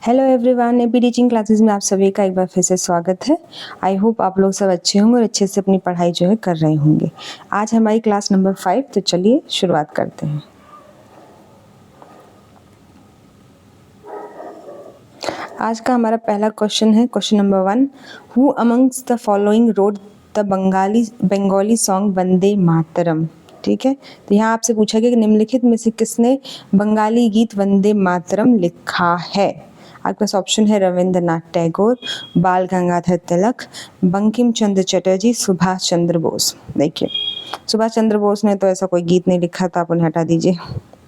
Hello everyone, AP teaching classes में आप सभी का एक बार फिर से स्वागत है। आई होप आप लोग सब अच्छे होंगे और अच्छे से अपनी पढ़ाई जो है कर रहे होंगे। आज हमारी क्लास नंबर 5, तो चलिए शुरुआत करते हैं। आज का हमारा पहला क्वेश्चन है question number 1। Who amongst the following wrote the Bengali song Vande Mataram. ठीक है, तो यहाँ आपसे पूछा गया कि निम्नलिखित में से किसने बंगाली गीत वंदे मातरम लिखा है। आपके पास ऑप्शन है रविंद्रनाथ टैगोर, बाल गंगाधर तिलक, बंकिम चंद्र चटर्जी, सुभाष चंद्र बोस। देखिए, सुभाष चंद्र बोस ने तो ऐसा कोई गीत नहीं लिखा था, आप उन्हें हटा दीजिए।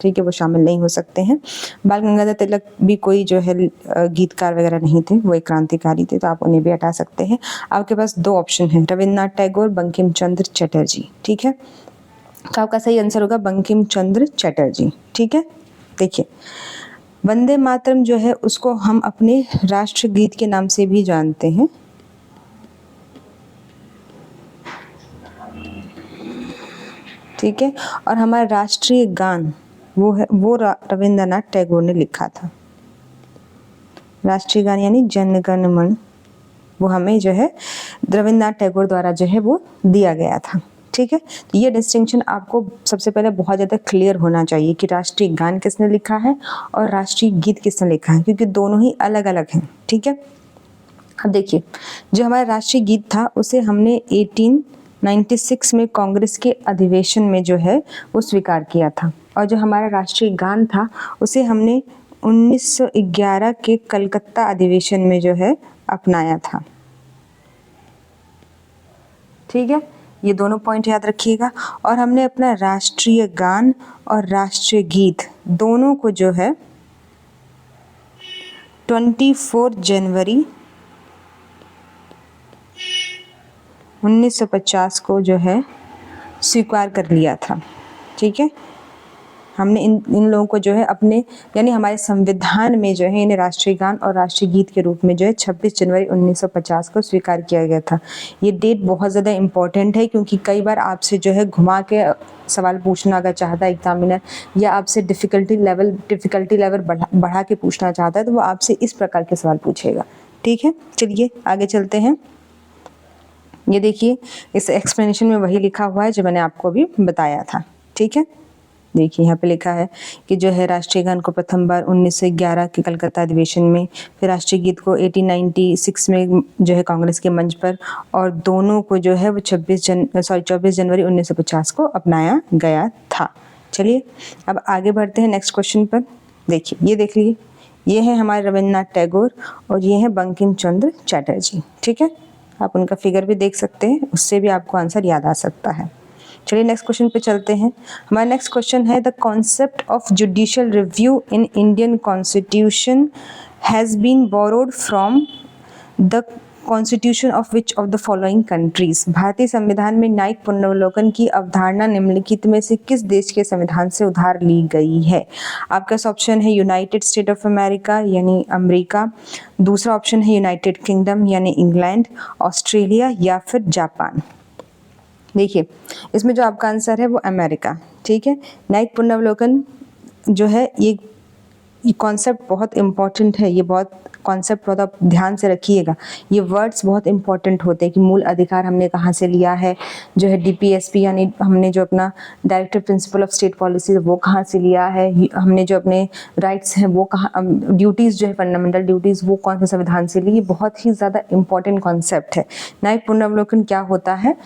ठीक है, वो शामिल नहीं हो सकते हैं। बाल गंगाधर तिलक भी कोई जो है गीतकार वगैरह नहीं थे, वो एक क्रांतिकारी थे, तो आप उन्हें भी हटा सकते हैं। आपके पास दो ऑप्शन हैं, रविंद्रनाथ टैगोर, बंकिम चंद्र चटर्जी। ठीक है, तो आपका सही आंसर होगा बंकिम चंद्र चटर्जी। ठीक है, देखिए वंदे मातरम जो है उसको हम अपने राष्ट्रगीत के नाम से भी जानते हैं। ठीक है, और हमारा राष्ट्रीय गान वो रविंद्रनाथ टैगोर ने लिखा था। राष्ट्रीय गान यानी जन गण मन, वो हमें जो है रविंद्रनाथ टैगोर द्वारा जो है वो दिया गया था। ठीक है, तो ये डिस्टिंक्शन आपको सबसे पहले बहुत ज़्यादा क्लियर होना चाहिए कि राष्ट्रीय गान किसने लिखा है और राष्ट्रीय गीत किसने लिखा है, क्योंकि दोनों ही अलग अलग हैं। ठीक है, अब देखिए, जो हमारा राष्ट्रीय गीत था उसे हमने 1896 में कांग्रेस के अधिवेशन में जो है वो स्वीकार किया था, और जो हमारा राष्ट्रीय गान था उसे हमने 1911 के कलकत्ता अधिवेशन में जो है अपनाया था। ठीक है, ये दोनों पॉइंट याद रखिएगा। और हमने अपना राष्ट्रीय गान और राष्ट्रीय गीत दोनों को जो है 24 जनवरी 1950 को जो है स्वीकार कर लिया था। ठीक है, हमने इन लोगों को जो है अपने यानी हमारे संविधान में जो है इन्हें राष्ट्रीय गान और राष्ट्रीय गीत के रूप में जो है 26 जनवरी 1950 को स्वीकार किया गया था। ये डेट बहुत ज़्यादा इम्पोर्टेंट है, क्योंकि कई बार आपसे जो है घुमा के सवाल पूछना अगर चाहता है एग्जामिनर, या आपसे डिफ़िकल्टी लेवल बढ़ा के पूछना चाहता है, तो वो आपसे इस प्रकार के सवाल पूछेगा। ठीक है, चलिए आगे चलते हैं। ये देखिए, इस एक्सप्लेनेशन में वही लिखा हुआ है जो मैंने आपको अभी बताया था। ठीक है, देखिए यहाँ पे लिखा है कि जो है राष्ट्रीय गान को प्रथम बार 1911 के कलकत्ता अधिवेशन में, फिर राष्ट्रीय गीत को 1896 में जो है कांग्रेस के मंच पर, और दोनों को जो है वो 24 जनवरी 1950 को अपनाया गया था। चलिए अब आगे बढ़ते हैं नेक्स्ट क्वेश्चन पर। देखिए, ये देख लीजिए, ये है हमारे रविंद्रनाथ टैगोर और ये है बंकिम चंद्र चटर्जी। ठीक है, आप उनका फिगर भी देख सकते हैं, उससे भी आपको आंसर याद आ सकता है। चलिए नेक्स्ट क्वेश्चन पे चलते हैं। हमारा नेक्स्ट क्वेश्चन है, the concept of judicial review in Indian constitution has been borrowed from the constitution of which of the following countries. भारतीय संविधान में न्यायिक पुनर्वलोकन की अवधारणा निम्नलिखित में से किस देश के संविधान से उधार ली गई है। आपका ऑप्शन है यूनाइटेड स्टेट ऑफ अमेरिका यानी अमेरिका, दूसरा ऑप्शन है यूनाइटेड किंगडम यानी इंग्लैंड, ऑस्ट्रेलिया या फिर जापान। देखिए, इसमें जो आपका आंसर है वो अमेरिका। ठीक है, न्यायिक पुनर्वलोकन जो है ये कॉन्सेप्ट बहुत इम्पॉर्टेंट है। ये बहुत कॉन्सेप्ट बहुत आप ध्यान से रखिएगा, ये वर्ड्स बहुत इंपॉर्टेंट होते हैं कि मूल अधिकार हमने कहाँ से लिया है, जो है डीपीएसपी यानी हमने जो अपना directive principle of state policy वो कहाँ से लिया है, हमने जो अपने राइट्स हैं वो कहाँ, ड्यूटीज़ जो है फंडामेंटल ड्यूटीज़ वो कौन से संविधान से ली। ये बहुत ही ज़्यादा इंपॉर्टेंट कॉन्सेप्ट है। न्यायिक पुनर्वलोकन क्या होता है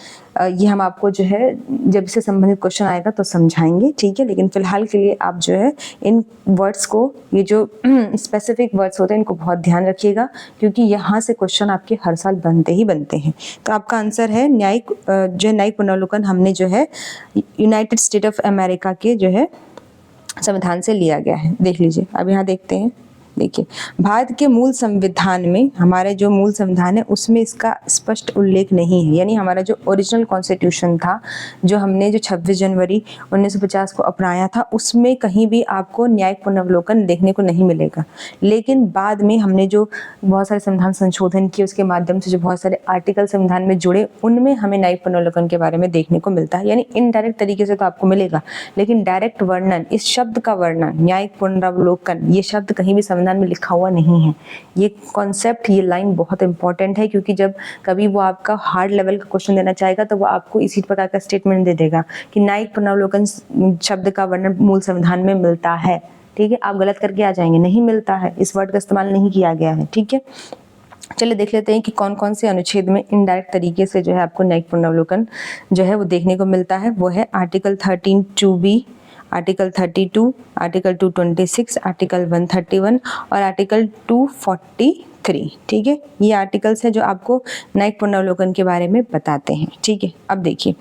ये हम आपको जो है जब इससे संबंधित क्वेश्चन आएगा तो समझाएंगे। ठीक है, लेकिन फिलहाल के लिए आप जो है इन वर्ड्स को, ये जो स्पेसिफिक वर्ड्स होते हैं इनको बहुत ध्यान रखिएगा, क्योंकि यहाँ से क्वेश्चन आपके हर साल बनते ही बनते हैं। तो आपका आंसर है न्यायिक पुनर्वलोकन हमने जो है यूनाइटेड स्टेट ऑफ अमेरिका के जो है संविधान से लिया गया है। देख लीजिए, अब यहाँ देखते हैं। देखिए, भारत के मूल संविधान में, हमारे जो मूल संविधान है उसमें इसका स्पष्ट उल्लेख नहीं है, यानी हमारा जो ओरिजिनल कॉन्स्टिट्यूशन था, जो हमने जो 26 जनवरी 1950 को अपनाया था, उसमें कहीं भी आपको न्यायिक पुनर्वलोकन देखने को नहीं मिलेगा। लेकिन बाद में हमने जो बहुत सारे संविधान संशोधन किए, उसके माध्यम से जो बहुत सारे आर्टिकल संविधान में जुड़े, उनमें हमें न्यायिक पुनर्वलोकन के बारे में देखने को मिलता है। यानी इनडायरेक्ट तरीके से तो आपको मिलेगा, लेकिन डायरेक्ट वर्णन, इस शब्द का वर्णन न्यायिक पुनर्वलोकन, ये शब्द कहीं भी संविधान संविधान में लिखा हुआ नहीं है। ये कॉन्सेप्ट, ये लाइन बहुत इंपॉर्टेंट है, क्योंकि जब कभी वो आपका हार्ड लेवल का क्वेश्चन देना चाहेगा तो वो आपको इसी प्रकार का स्टेटमेंट दे देगा कि न्यायिक पुनरावलोकन शब्द का वर्णन मूल संविधान में मिलता है। ठीक है, आप गलत करके आ जाएंगे, नहीं मिलता है, इस वर्ड का इस्तेमाल नहीं किया गया है। ठीक है, चलिए देख लेते हैं कि कौन कौन से अनुच्छेद में इनडायरेक्ट तरीके से जो है आपको न्यायिक पुनरावलोकन जो है वो देखने को मिलता है। वो है article 13(2)(b), article 32, article 226, article 131 और आर्टिकल 243। ठीक है, ये आर्टिकल्स है जो आपको न्यायिक पुनरावलोकन के बारे में बताते हैं। ठीक है, अब देखिए,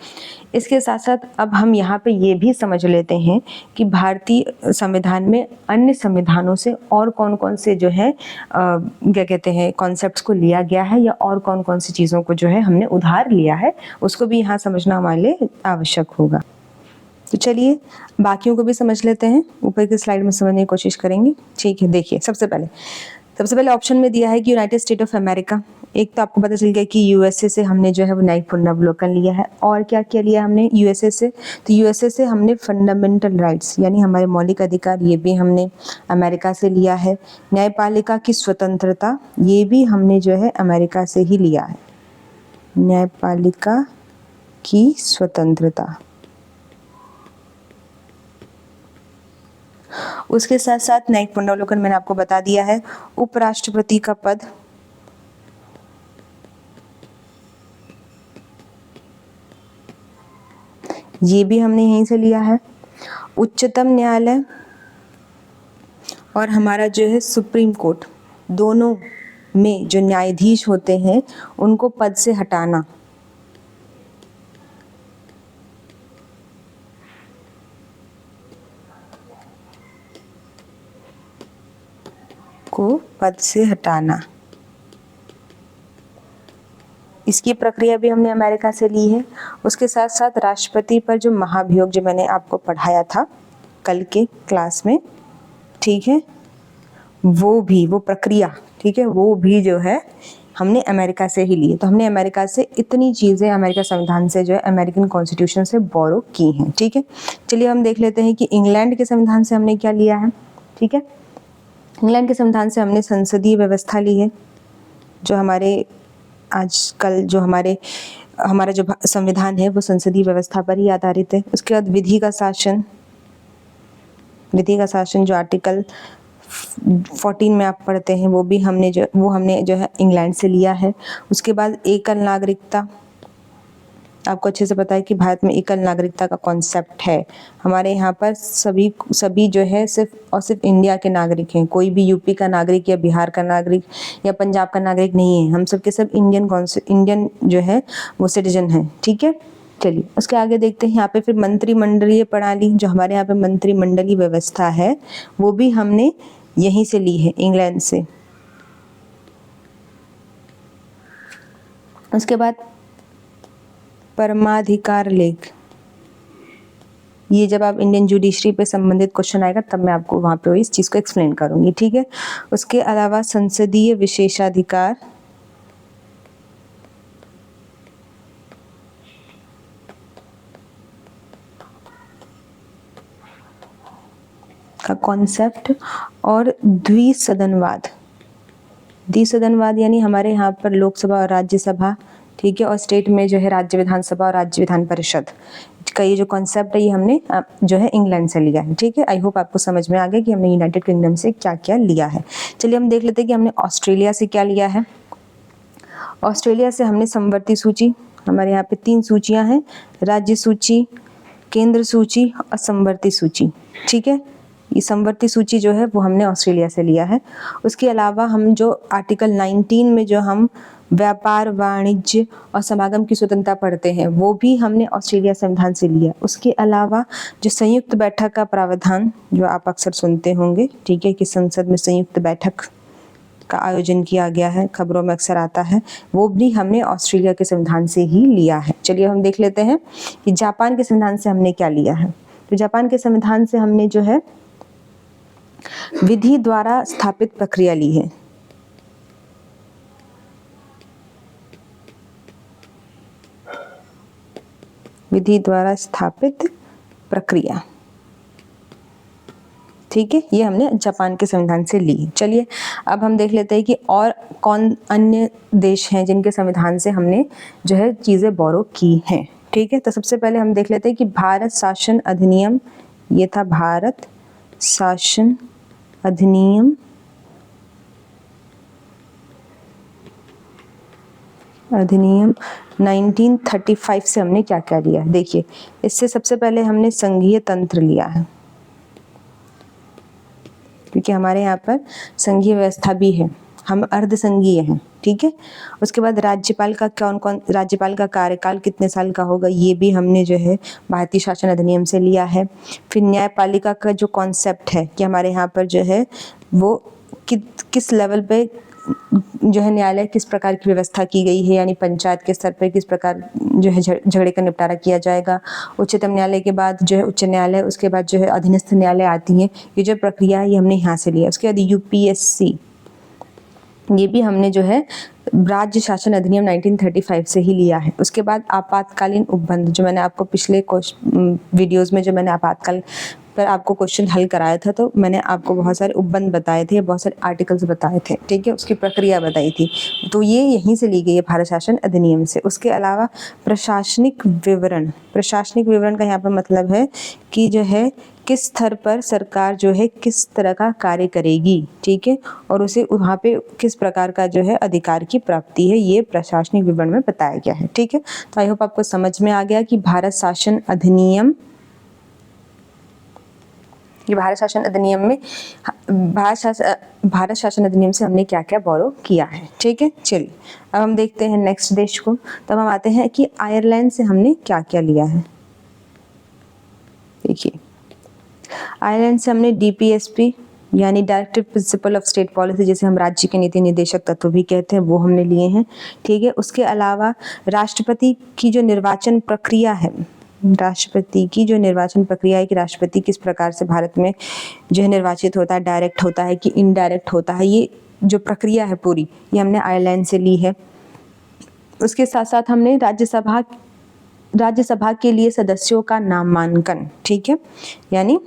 इसके साथ साथ अब हम यहाँ पे ये भी समझ लेते हैं कि भारतीय संविधान में अन्य संविधानों से और कौन कौन से जो है क्या कहते हैं कॉन्सेप्ट्स को लिया गया है, या और कौन कौन सी चीज़ों को जो है हमने उधार लिया है, उसको भी यहाँ समझना हमारे लिए आवश्यक होगा। तो चलिए बाकियों को भी समझ लेते हैं, ऊपर की स्लाइड में समझने की कोशिश करेंगे। ठीक है, देखिए सबसे पहले ऑप्शन में दिया है कि यूनाइटेड स्टेट ऑफ अमेरिका। एक तो आपको पता चल गया कि यूएसए से हमने जो है वो न्यायिक पुनरावलोकन लिया है। और क्या क्या लिया हमने यूएसए से? तो यूएसए से हमने फंडामेंटल राइट्स यानी हमारे मौलिक अधिकार, ये भी हमने अमेरिका से लिया है। न्यायपालिका की स्वतंत्रता, ये भी हमने जो है अमेरिका से ही लिया है। न्यायपालिका की स्वतंत्रता। उसके साथ साथ न्यायिक पुनरावलोकन मैंने आपको बता दिया है। उपराष्ट्रपति का पद, ये भी हमने यहीं से लिया है। उच्चतम न्यायालय और हमारा जो है सुप्रीम कोर्ट, दोनों में जो न्यायाधीश होते हैं उनको पद से हटाना, को पद से हटाना, इसकी प्रक्रिया भी हमने अमेरिका से ली है। उसके साथ साथ राष्ट्रपति पर जो महाभियोग जो मैंने आपको पढ़ाया था कल के क्लास में, ठीक है, वो प्रक्रिया, ठीक है, वो भी जो है हमने अमेरिका से ही ली है। तो हमने अमेरिका से इतनी चीज़ें अमेरिका संविधान से जो है अमेरिकन कॉन्स्टिट्यूशन से बोरो की हैं। ठीक है, चलिए हम देख लेते हैं कि इंग्लैंड के संविधान से हमने क्या लिया है। ठीक है, इंग्लैंड के संविधान से हमने संसदीय व्यवस्था ली है, जो हमारे आजकल जो हमारा जो संविधान है वो संसदीय व्यवस्था पर ही आधारित है। उसके बाद विधि का शासन जो आर्टिकल 14 में आप पढ़ते हैं, वो हमने जो है इंग्लैंड से लिया है। उसके बाद एकल नागरिकता, आपको अच्छे से पता है कि भारत में एकल नागरिकता का कॉन्सेप्ट है। हमारे यहाँ पर सभी जो है सिर्फ इंडिया के नागरिक हैं, कोई भी यूपी का नागरिक या बिहार का नागरिक या पंजाब का नागरिक नहीं है। हम सब के सब इंडियन जो है वो सिटीजन है। ठीक है, चलिए उसके आगे देखते हैं। यहाँ पे फिर मंत्रिमंडलीय प्रणाली, जो हमारे यहाँ पे मंत्रिमंडलीय व्यवस्था है, वो भी हमने यहीं से ली है, इंग्लैंड से। उसके बाद परमाधिकार लेख, ये जब आप इंडियन जुडिशरी पे संबंधित क्वेश्चन आएगा तब मैं आपको वहाँ पे इस चीज़ को एक्सप्लेन करूँगी। ठीक है, उसके अलावा संसदीय विशेषाधिकार, का कॉन्सेप्ट, और द्विसदनवाद यानी हमारे यहाँ पर लोकसभा और राज्यसभा, ठीक है, और स्टेट में जो है राज्य विधानसभा और राज्य विधान परिषद का ये जो कॉन्सेप्ट है ये हमने जो है इंग्लैंड से लिया है। ठीक है, आई होप आपको समझ में आ गया कि हमने यूनाइटेड किंगडम से क्या क्या लिया है। चलिए हम देख लेते हैं कि हमने ऑस्ट्रेलिया से क्या लिया है। ऑस्ट्रेलिया से हमने समवर्ती सूची, हमारे यहाँ पे 3 सूचियाँ हैं, राज्य सूची, केंद्र सूची और समवर्ती सूची। ठीक है, ये समवर्ती सूची जो है वो हमने ऑस्ट्रेलिया से लिया है। उसके अलावा हम जो आर्टिकल 19 में जो हम व्यापार, वाणिज्य और समागम की स्वतंत्रता पढ़ते हैं, वो भी हमने ऑस्ट्रेलिया संविधान से लिया। उसके अलावा जो संयुक्त बैठक का प्रावधान, जो आप अक्सर सुनते होंगे, ठीक है, कि संसद में संयुक्त बैठक का आयोजन किया गया है, खबरों में अक्सर आता है, वो भी हमने ऑस्ट्रेलिया के संविधान से ही लिया है। चलिए हम देख लेते हैं कि जापान के संविधान से हमने क्या लिया है। तो जापान के संविधान से हमने जो है विधि द्वारा स्थापित प्रक्रिया ली है। विधि द्वारा स्थापित प्रक्रिया, ठीक है, ये हमने जापान के संविधान से ली। चलिए अब हम देख लेते हैं कि और कौन अन्य देश हैं जिनके संविधान से हमने जो है चीज़ें बोरो की हैं। ठीक है, तो सबसे पहले हम देख लेते हैं कि भारत शासन अधिनियम, ये था भारत शासन अधिनियम 1935 से हमने क्या क्या लिया है। देखिए, इससे सबसे पहले हमने संघीय तंत्र लिया है, क्योंकि हमारे यहाँ पर संघीय व्यवस्था भी है, हम अर्ध संघीय हैं। ठीक है, उसके बाद राज्यपाल का कार्यकाल कितने साल का होगा, ये भी हमने जो है भारतीय शासन अधिनियम से लिया है। फिर न्यायपालिका का जो कॉन्सेप्ट है कि हमारे यहाँ पर जो है वो किस लेवल पे जो है न्यायालय किस प्रकार की व्यवस्था की गई है, यानी पंचायत के स्तर पर किस प्रकार जो है झगड़े का निपटारा किया जाएगा। उच्चतम न्यायालय के बाद जो है उच्च न्यायालय, उसके बाद जो है अधीनस्थ न्यायालय आती है। ये जो प्रक्रिया है ये हमने यहाँ से लिया। उसके बाद यूपीएससी, ये भी हमने जो है राज्य शासन अधिनियम 1935 से ही लिया है। उसके बाद आपातकालीन उपबंध, जो मैंने आपको पिछले वीडियोस में जो मैंने आपातकाल पर आपको क्वेश्चन हल कराया था, तो मैंने आपको बहुत सारे उपबंध बताए थे, बहुत सारे आर्टिकल्स बताए थे। ठीक है, उसकी प्रक्रिया बताई थी, तो ये यहीं से ली गई है भारत शासन अधिनियम से। उसके अलावा प्रशासनिक विवरण का यहाँ पर मतलब है कि जो है किस स्तर पर सरकार जो है किस तरह का कार्य करेगी। ठीक है, और उसे वहाँ पे किस प्रकार का जो है अधिकार की प्राप्ति है, ये प्रशासनिक विवरण में बताया गया है। ठीक है, तो आई होप आपको समझ में आ गया कि भारत शासन अधिनियम भारत शासन अधिनियम से हमने क्या क्या बोरो किया है। ठीक है, चलिए अब हम देखते हैं नेक्स्ट देश को। तब हम आते हैं कि आयरलैंड से हमने क्या क्या लिया है। देखिए, आयरलैंड से हमने डीपीएसपी यानी directive principle of state policy, जिसे हम राज्य के नीति निर्देशक तत्व भी कहते हैं, वो हमने लिए हैं। ठीक है, उसके अलावा राष्ट्रपति की जो निर्वाचन प्रक्रिया है, कि राष्ट्रपति किस प्रकार से भारत में जो है निर्वाचित होता है, डायरेक्ट होता है कि इनडायरेक्ट होता है, ये जो प्रक्रिया है पूरी, ये हमने आयरलैंड से ली है। उसके साथ साथ हमने राज्यसभा के लिए सदस्यों का नामांकन, ठीक है, यानी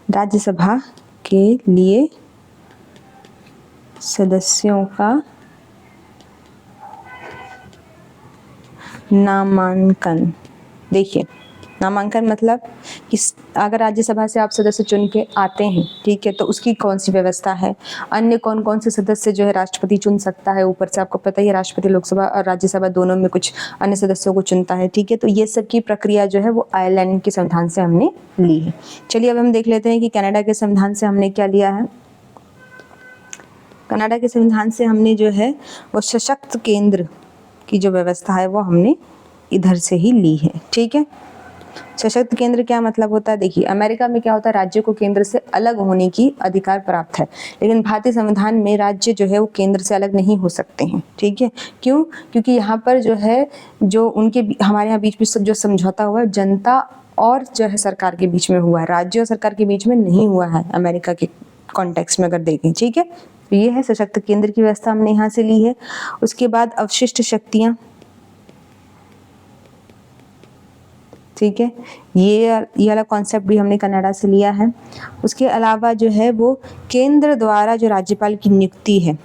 राज्यसभा के लिए सदस्यों का नामांकन। देखिए, नामांकन मतलब कि अगर राज्यसभा से आप सदस्य चुन के आते हैं, ठीक है, तो उसकी कौन सी व्यवस्था है, अन्य कौन कौन से सदस्य जो है राष्ट्रपति चुन सकता है। ऊपर से आपको पता ही है राष्ट्रपति लोकसभा और राज्यसभा दोनों में कुछ अन्य सदस्यों को चुनता है। ठीक है, तो ये सब की प्रक्रिया जो है वो आयरलैंड के संविधान से हमने ली है। चलिए अब हम देख लेते हैं कि कनाडा के संविधान से हमने क्या लिया है। कनाडा के संविधान से हमने जो है वो सशक्त केंद्र की जो व्यवस्था है वो हमने इधर से ही ली है। ठीक है, सशक्त केंद्र क्या मतलब होता है। देखिए, अमेरिका में क्या होता है, राज्य को केंद्र से अलग होने की अधिकार प्राप्त है, लेकिन भारतीय संविधान में राज्य जो है वो केंद्र से अलग नहीं हो सकते हैं। ठीक है, क्यों? क्योंकि यहाँ पर जो है जो उनके हमारे यहाँ बीच में जो समझौता हुआ है जनता और जो है सरकार के बीच में हुआ है, राज्य और सरकार के बीच में नहीं हुआ है अमेरिका के कॉन्टेक्स्ट में अगर देखें। ठीक है, तो ये है सशक्त केंद्र की व्यवस्था हमने यहाँ से ली है। उसके बाद अवशिष्ट शक्तियाँ, ठीक है, ये वाला कॉन्सेप्ट भी हमने कनाडा से लिया है। उसके अलावा जो है वो केंद्र द्वारा जो राज्यपाल की नियुक्ति है,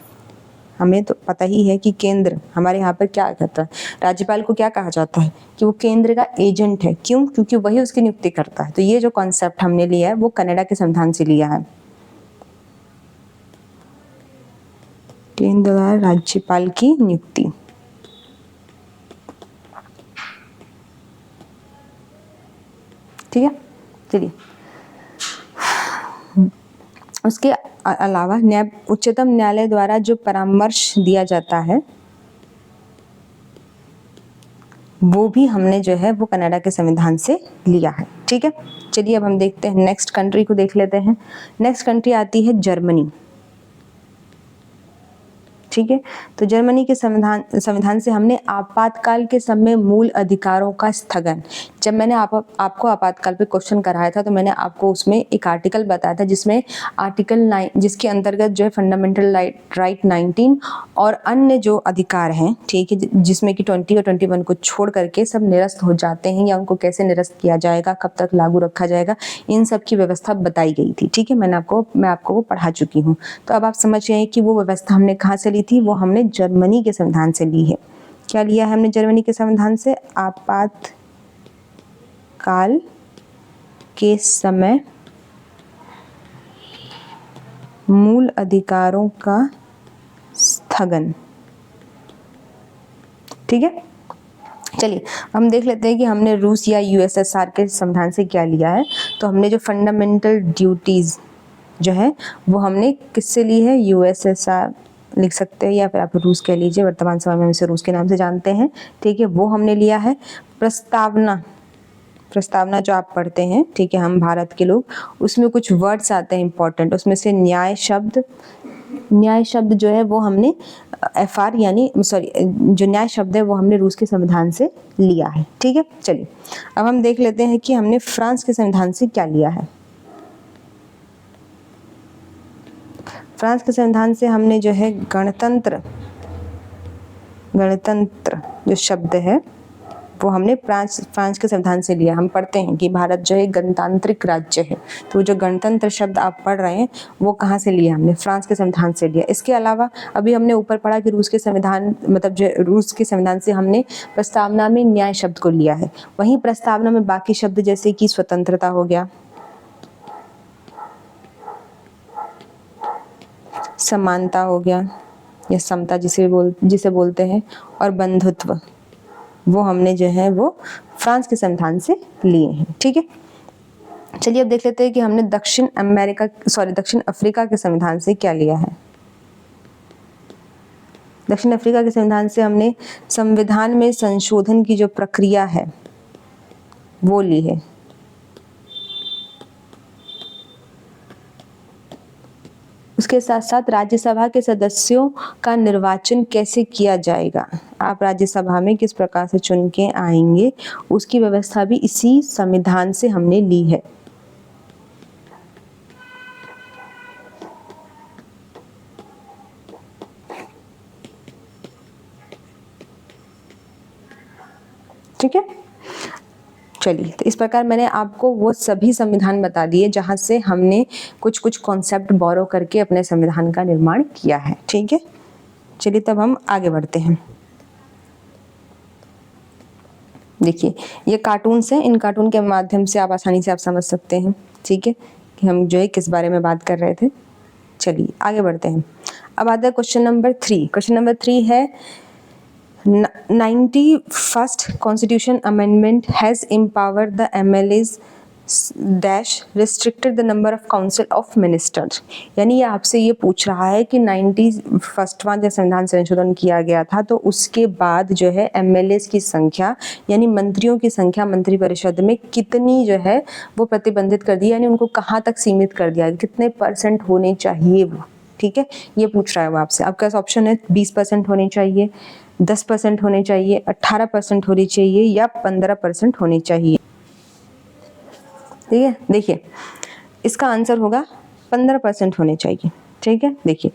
हमें तो पता ही है कि केंद्र हमारे यहाँ पर क्या करता है, राज्यपाल को क्या कहा जाता है कि वो केंद्र का एजेंट है। क्यों? क्योंकि वही उसकी नियुक्ति करता है। तो ये जो कॉन्सेप्ट हमने लिया है वो कनाडा के संविधान से लिया है। केंद्र द्वारा राज्यपाल की नियुक्ति, ठीक है। चलिए, उसके अलावा उच्चतम न्यायालय द्वारा जो परामर्श दिया जाता है वो भी हमने जो है वो कनाडा के संविधान से लिया है। ठीक है, चलिए अब हम देखते हैं नेक्स्ट कंट्री को देख लेते हैं। नेक्स्ट कंट्री आती है जर्मनी। ठीक है, तो जर्मनी के संविधान से हमने आपातकाल के समय मूल अधिकारों का स्थगन, जब मैंने आपको आपातकाल पे क्वेश्चन कराया था तो मैंने आपको उसमें एक आर्टिकल बताया था जिसमें आर्टिकल 9 जिसके अंतर्गत जो है फंडामेंटल राइट 19 और अन्य जो अधिकार हैं, ठीक है, जिसमें कि 20 और 21 को छोड़ करके सब निरस्त हो जाते हैं, या उनको कैसे निरस्त किया जाएगा, कब तक लागू रखा जाएगा, इन सब की व्यवस्था बताई गई थी। ठीक है, मैं आपको वो पढ़ा चुकी हूँ। तो अब आप समझ गए कि वो व्यवस्था हमने कहाँ से ली थी, वो हमने जर्मनी के संविधान से ली है। क्या लिया है हमने जर्मनी के संविधान से? आपातकाल के समय मूल अधिकारों का स्थगन। ठीक है, चलिए हम देख लेते हैं कि हमने रूस या यूएसएसआर के संविधान से क्या लिया है। तो हमने जो फंडामेंटल ड्यूटीज जो है वो हमने किससे ली है? यूएसएसआर लिख सकते हैं या फिर आप रूस कह लीजिए, वर्तमान समय में हम इसे रूस के नाम से जानते हैं। ठीक है, वो हमने लिया है। प्रस्तावना जो आप पढ़ते हैं, ठीक है, हम भारत के लोग, उसमें कुछ वर्ड्स आते हैं इंपॉर्टेंट, उसमें से न्याय शब्द जो है वो हमने जो न्याय शब्द है वो हमने रूस के संविधान से लिया है। ठीक है, चलिए अब हम देख लेते हैं कि हमने फ्रांस के संविधान से क्या लिया है। फ्रांस के संविधान से हमने जो है गणतंत्र जो शब्द है वो हमने फ्रांस के संविधान से लिया। हम पढ़ते हैं कि भारत जो है गणतांत्रिक राज्य है, तो जो गणतंत्र शब्द आप पढ़ रहे हैं वो कहाँ से लिया? हमने फ्रांस के संविधान से लिया। इसके अलावा अभी हमने ऊपर पढ़ा कि रूस के संविधान से हमने प्रस्तावना में न्याय शब्द को लिया है। वहीं प्रस्तावना में बाकी शब्द जैसे कि स्वतंत्रता हो गया, समानता हो गया या समता जिसे बोलते हैं, और बंधुत्व, वो हमने जो है वो फ्रांस के संविधान से लिए हैं। ठीक है, चलिए अब देख लेते हैं कि हमने दक्षिण अफ्रीका के संविधान से क्या लिया है। दक्षिण अफ्रीका के संविधान से हमने संविधान में संशोधन की जो प्रक्रिया है वो ली है। उसके साथ साथ राज्यसभा के सदस्यों का निर्वाचन कैसे किया जाएगा, आप राज्यसभा में किस प्रकार से चुन के आएंगे, उसकी व्यवस्था भी इसी संविधान से हमने ली है। ठीक है, चलिए तो इस प्रकार मैंने आपको वो सभी संविधान बता दिए जहाँ से हमने कुछ कॉन्सेप्ट बोरो करके अपने संविधान का निर्माण किया है। ठीक है, चलिए तब हम आगे बढ़ते हैं। देखिए ये कार्टून्स हैं, इन कार्टून के माध्यम से आप आसानी से समझ सकते हैं, ठीक है, कि हम जो है किस बारे में बात कर रहे थे। चलिए आगे बढ़ते हैं। अब आता है क्वेश्चन नंबर 3। क्वेश्चन नंबर 3 है 91st Constitution Amendment has empowered the MLAs dash restricted the number of council of ministers। यानी ये आपसे ये पूछ रहा है कि 91वां जब संविधान संशोधन किया गया था तो उसके बाद जो है MLAs की संख्या यानी मंत्रियों की संख्या मंत्री परिषद में कितनी जो है वो प्रतिबंधित कर दी, यानी उनको कहाँ तक सीमित कर दिया, कितने % होने चाहिए वो। ठीक है, ये पूछ रहा है वो आपसे। आपका ऑप्शन है 20% होने चाहिए, 10% होने चाहिए, 18% होनी चाहिए या 15% होनी चाहिए। ठीक है, देखिए इसका आंसर होगा 15% होने चाहिए। ठीक है, देखिए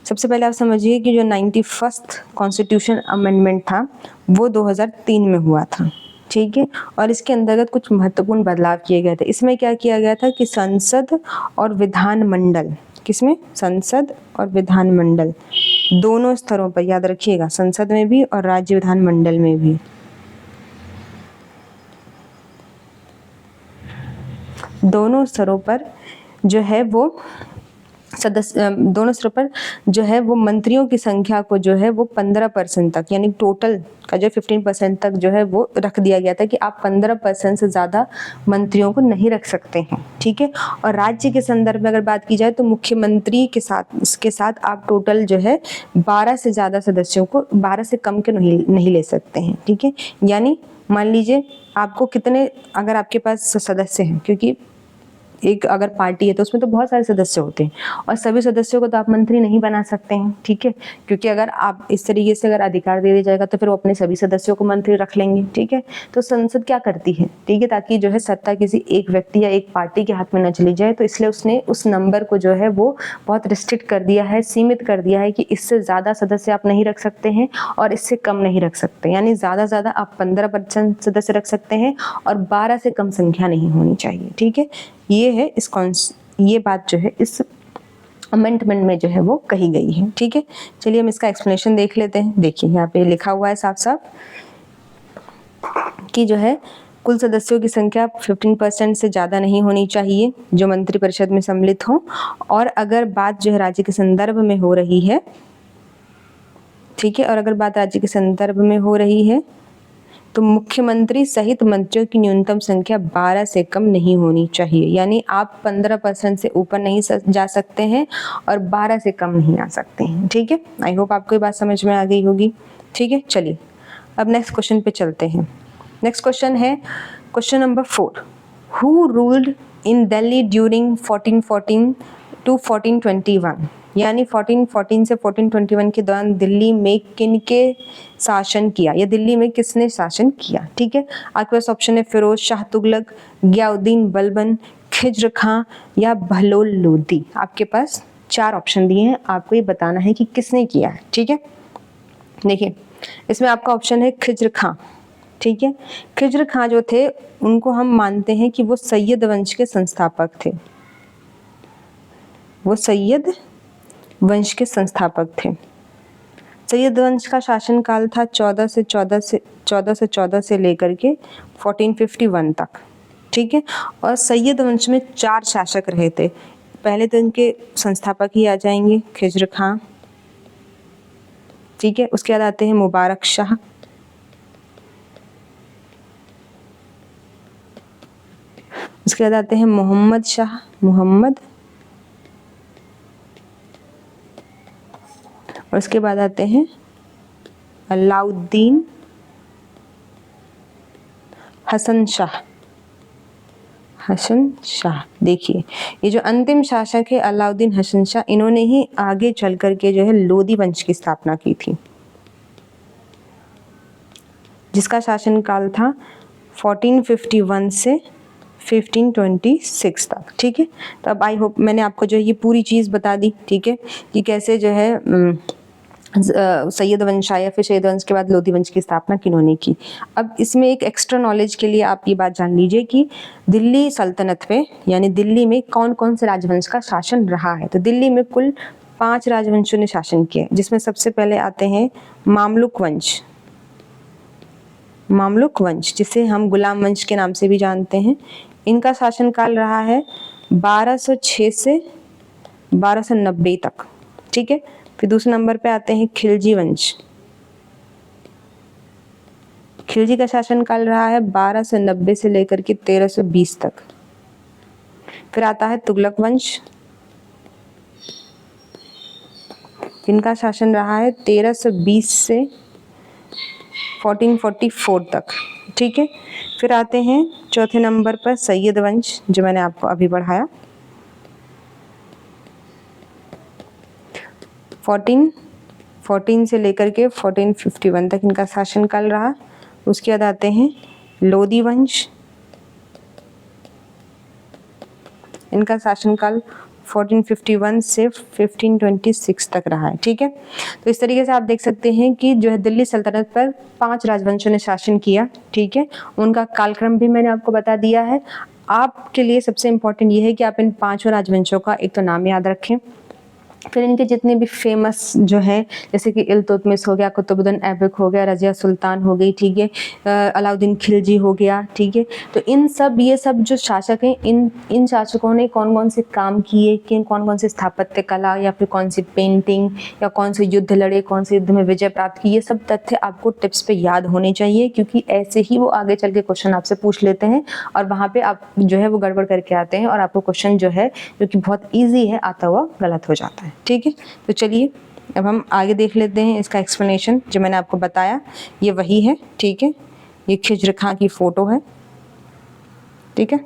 सबसे पहले आप समझिए कि जो 91st कॉन्स्टिट्यूशन अमेंडमेंट था वो 2003 में हुआ था। ठीक है, और इसके अंतर्गत कुछ महत्वपूर्ण बदलाव किए गए थे। इसमें क्या किया गया था कि संसद और विधानमंडल, किसमें? संसद और विधानमंडल दोनों स्तरों पर, याद रखिएगा, संसद में भी और राज्य विधानमंडल में भी, दोनों स्तरों पर जो है वो दोनों स्तरों पर जो है वो मंत्रियों की संख्या को जो है वो 15% तक, यानी टोटल का जो 15% तक जो है वो रख दिया गया था कि आप 15% से ज़्यादा मंत्रियों को नहीं रख सकते हैं। ठीक है, और राज्य के संदर्भ में अगर बात की जाए तो मुख्यमंत्री के साथ आप टोटल जो है 12 से ज़्यादा सदस्यों को, 12 से कम के नहीं ले सकते हैं। ठीक है, यानी मान लीजिए आपको कितने, अगर आपके पास सदस्य हैं, क्योंकि एक अगर पार्टी है तो उसमें तो बहुत सारे सदस्य होते हैं और सभी सदस्यों को तो आप मंत्री नहीं बना सकते हैं, ठीक है, क्योंकि अगर आप इस तरीके से अगर अधिकार दे दिया जाएगा तो फिर वो अपने सभी सदस्यों को मंत्री रख लेंगे, ठीक है। तो संसद क्या करती है, ठीक है, ताकि जो है सत्ता किसी एक व्यक्ति या एक पार्टी के हाथ में न चली जाए, तो इसलिए उसने उस नंबर को जो है वो बहुत रिस्ट्रिक्ट कर दिया है, सीमित कर दिया है कि इससे ज्यादा सदस्य आप नहीं रख सकते हैं और इससे कम नहीं रख सकते, यानी ज्यादा आप 15% सदस्य रख सकते हैं और 12 से कम संख्या नहीं होनी चाहिए, ठीक है। ये है ये बात जो है इस अमेंडमेंट में जो है वो कही गई है, ठीक है। चलिए हम इसका एक्सप्लेनेशन देख लेते हैं। देखिए यहाँ पे लिखा हुआ है साफ साफ कि जो है कुल सदस्यों की संख्या 15% से ज़्यादा नहीं होनी चाहिए जो मंत्रिपरिषद में सम्मिलित हो, और अगर बात जो है राज्य के संदर्भ में हो रही है, ठीक है, और अगर बात राज्य के संदर्भ में हो रही है तो मुख्यमंत्री सहित मंत्रियों की न्यूनतम संख्या 12 से कम नहीं होनी चाहिए, यानी आप 15% से ऊपर नहीं जा सकते हैं और 12 से कम नहीं आ सकते हैं, ठीक है। आई होप आपको ये बात समझ में आ गई होगी, ठीक है। चलिए अब नेक्स्ट क्वेश्चन पे चलते हैं। नेक्स्ट क्वेश्चन है question number 4, who ruled in Delhi during 1414 to 1421, यानी 1414 से 1421 के दौरान दिल्ली में किनके शासन किया या दिल्ली में किसने शासन किया, ठीक है। आपके पास ऑप्शन है फिरोज शाह तुगलक, गियाउद्दीन बलबन, खिज्र खां या बहलोल लोदी। आपके पास 4 ऑप्शन दिए हैं, आपको ये बताना है कि किसने किया है, ठीक है। देखिए इसमें आपका ऑप्शन है खिज्र खां, ठीक है। खिज्र खां जो थे उनको हम मानते हैं कि वो सैयद वंश के संस्थापक थे, वो सैयद वंश के संस्थापक थे। सैयद वंश का शासनकाल था 1414 से लेकर के 1451 तक, ठीक है। और सैयद वंश में 4 शासक रहे थे। पहले तो इनके संस्थापक ही आ जाएंगे खिज्र खां, ठीक है। उसके बाद आते हैं मुबारक शाह, उसके बाद आते हैं मोहम्मद शाह, और उसके बाद आते हैं अलाउद्दीन हसन शाह। देखिए ये जो अंतिम शासक है अलाउद्दीन हसन शाह, इन्होंने ही आगे चल करके जो है लोदी वंश की स्थापना की थी, जिसका शासनकाल था 1451 से 1526 तक, ठीक है। तो अब आई होप मैंने आपको जो है ये पूरी चीज़ बता दी, ठीक है, कि कैसे जो है सैयद वंश आया, फिर सैयद वंश के बाद लोधी वंश की स्थापना किन्होंने की। अब इसमें एक एक्स्ट्रा नॉलेज के लिए आप ये बात जान लीजिए कि दिल्ली सल्तनत पे यानी दिल्ली में कौन कौन से राजवंश का शासन रहा है। तो दिल्ली में कुल 5 राजवंशों ने शासन किया, जिसमें सबसे पहले आते हैं मामलुक वंश, जिसे हम गुलाम वंश के नाम से भी जानते हैं। इनका शासनकाल रहा है 1206 से 1290 तक, ठीक है। फिर दूसरे नंबर पे आते हैं खिलजी वंश, खिलजी का शासनकाल रहा है 1290 से लेकर के 1320 तक। फिर आता है तुगलक वंश, जिनका शासन रहा है 1320 से 1444 तक, ठीक है। फिर आते हैं चौथे नंबर पर सैयद वंश, जो मैंने आपको अभी पढ़ाया, 1414 से लेकर के 1451 तक इनका शासनकाल रहा। उसके बाद आते हैं लोदी वंश, इनका शासनकाल 1451 से 1526 तक रहा है, ठीक है। तो इस तरीके से आप देख सकते हैं कि जो है दिल्ली सल्तनत पर 5 राजवंशों ने शासन किया, ठीक है। उनका कालक्रम भी मैंने आपको बता दिया है। आपके लिए सबसे इम्पोर्टेंट ये है कि आप इन 5 राजवंशों का एक तो नाम याद रखें, फिर इनके जितने भी फेमस जो है जैसे कि इल्तुतमिश हो गया, कुतुबुद्दीन ऐबक हो गया, रजिया सुल्तान हो गई, ठीक है, अलाउद्दीन खिलजी हो गया, ठीक है। तो ये सब जो शासक हैं, इन शासकों ने कौन कौन से काम किए, कि कौन कौन से स्थापत्य कला या फिर कौन सी पेंटिंग या कौन से युद्ध लड़े, कौन से युद्ध में विजय प्राप्त की, ये सब तथ्य आपको टिप्स पे याद होने चाहिए, क्योंकि ऐसे ही वो आगे चल के क्वेश्चन आपसे पूछ लेते हैं और वहाँ पे आप जो है वो गड़बड़ करके आते हैं और आपको क्वेश्चन जो है जो कि बहुत ईजी है आता हुआ गलत हो जाता है, ठीक है। तो चलिए अब हम आगे देख लेते हैं इसका एक्सप्लेनेशन। जो मैंने आपको बताया ये वही है, ठीक है। ये खिज्र खां की फोटो है, ठीक है।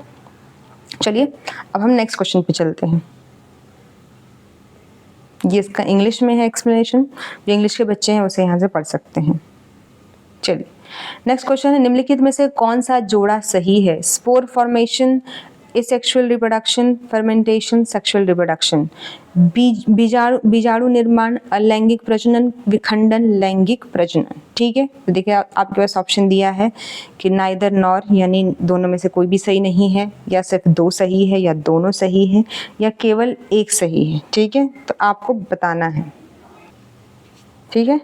चलिए अब हम नेक्स्ट क्वेश्चन पे चलते हैं। ये इसका इंग्लिश में है एक्सप्लेनेशन, जो इंग्लिश के बच्चे हैं उसे यहाँ से पढ़ सकते हैं। चलिए नेक्स्ट क्वेश्चन है, निम्नलिखित में से कौन सा जोड़ा सही है? Spore formation, asexual reproduction, fermentation, sexual reproduction. बीजाणु निर्माण, अलैंगिक प्रजनन, विखंडन, लैंगिक प्रजनन। ठीक है, तो देखिए आपके पास ऑप्शन दिया है कि नाइदर नॉर, यानी दोनों में से कोई भी सही नहीं है, या सिर्फ दो सही है, या दोनों सही है, या केवल एक सही है। ठीक है, तो आपको बताना है। ठीक है,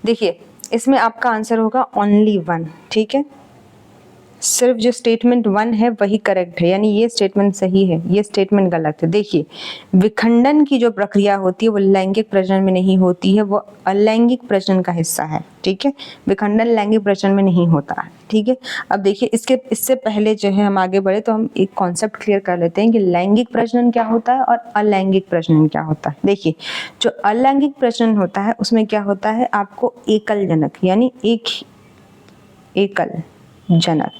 देखिए इसमें आपका आंसर होगा ओनली वन। ठीक है, सिर्फ जो स्टेटमेंट 1 है वही करेक्ट है, यानी ये स्टेटमेंट सही है, ये स्टेटमेंट गलत है। देखिए विखंडन की जो प्रक्रिया होती है वो लैंगिक प्रजनन में नहीं होती है, वो अलैंगिक प्रजनन का हिस्सा है। ठीक है, विखंडन लैंगिक प्रजनन में नहीं होता है। ठीक है, अब देखिए इससे पहले जो है हम आगे बढ़े तो हम एक कॉन्सेप्ट क्लियर कर लेते हैं कि लैंगिक प्रजनन क्या होता है और अलैंगिक प्रजनन क्या होता है। देखिए जो अलैंगिक प्रजनन होता है उसमें क्या होता है, आपको एकल जनक यानी एकल जनक,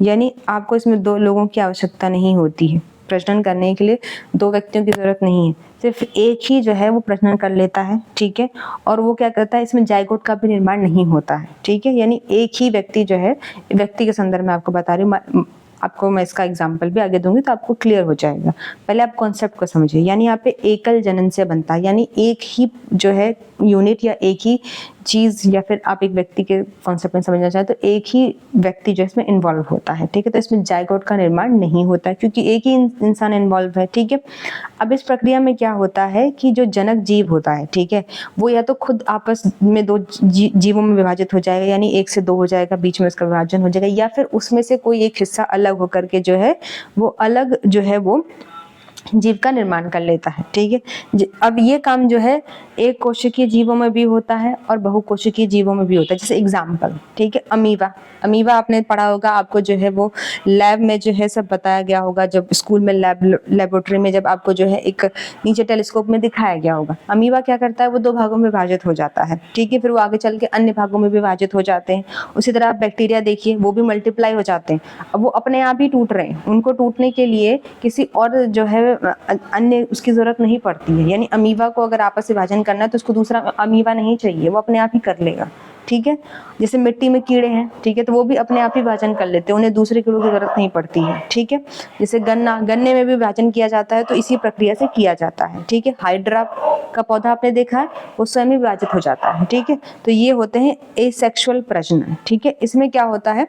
यानी आपको इसमें दो लोगों की आवश्यकता नहीं होती है। प्रजनन करने के लिए दो व्यक्तियों की जरूरत नहीं है, सिर्फ एक ही जो है वो प्रजनन कर लेता है। ठीक है, और वो क्या करता है, इसमें जाइगोट का भी निर्माण नहीं होता है। ठीक है, यानी एक ही व्यक्ति जो है, व्यक्ति के संदर्भ में आपको बता रही हूँ, आपको मैं इसका एग्जाम्पल भी आगे दूंगी तो आपको क्लियर हो जाएगा। पहले आप कॉन्सेप्ट को समझिए, यानी यहाँ पे एकल जनन से बनता है, यानी एक ही जो है यूनिट या एक ही चीज, या फिर आप एक व्यक्ति के कॉन्सेप्ट में समझना चाहें तो एक ही व्यक्ति जो इसमें इन्वॉल्व होता है। ठीक है, तो इसमें जाइगोट का निर्माण नहीं होता है क्योंकि एक ही इंसान इन्वॉल्व है। ठीक है, अब इस प्रक्रिया में क्या होता है कि जो जनक जीव होता है, ठीक है, वो या तो खुद आपस में दो जीवों में विभाजित हो जाएगा, यानी एक से दो हो जाएगा, बीच में उसका विभाजन हो जाएगा, या फिर उसमें से कोई एक हिस्सा अलग होकर के जो है वो अलग जो है वो जीव का निर्माण कर लेता है। ठीक है, अब ये काम जो है एक कोशिकीय जीवों में भी होता है और बहुकोशिकीय जीवों में भी होता है। जैसे एग्जाम्पल, ठीक है, अमीबा आपने पढ़ा होगा, आपको जो है वो लैब में जो है सब बताया गया होगा, जब स्कूल में लेबोरेटरी में जब आपको जो है एक नीचे टेलीस्कोप में दिखाया गया होगा। अमीबा क्या करता है, वो दो भागों में विभाजित हो जाता है। ठीक है, फिर वो आगे चल के अन्य भागों में विभाजित हो जाते हैं। उसी तरह आप बैक्टीरिया देखिए, वो भी मल्टीप्लाई हो जाते हैं। अब वो अपने आप ही टूट रहे हैं, उनको टूटने के लिए किसी और जो है अन्य उसकी जरूरत नहीं पड़ती है। यानी अमीबा को अगर आपस से विभाजन करना है तो उसको दूसरा अमीबा नहीं चाहिए, वो अपने आप ही कर लेगा। ठीक है, जैसे मिट्टी में कीड़े हैं, ठीक है, तो वो भी अपने आप ही विभाजन कर लेते हैं, उन्हें दूसरे कीड़ों की जरूरत नहीं पड़ती है। ठीक है, जैसे गन्ने में भी विभाजन किया जाता है तो इसी प्रक्रिया से किया जाता है। ठीक है, हाइड्रा का पौधा आपने देखा है, वो स्वयं ही विभाजित हो जाता है। ठीक है, तो ये होते हैं एसेक्सुअल प्रजनन। ठीक है, इसमें क्या होता है,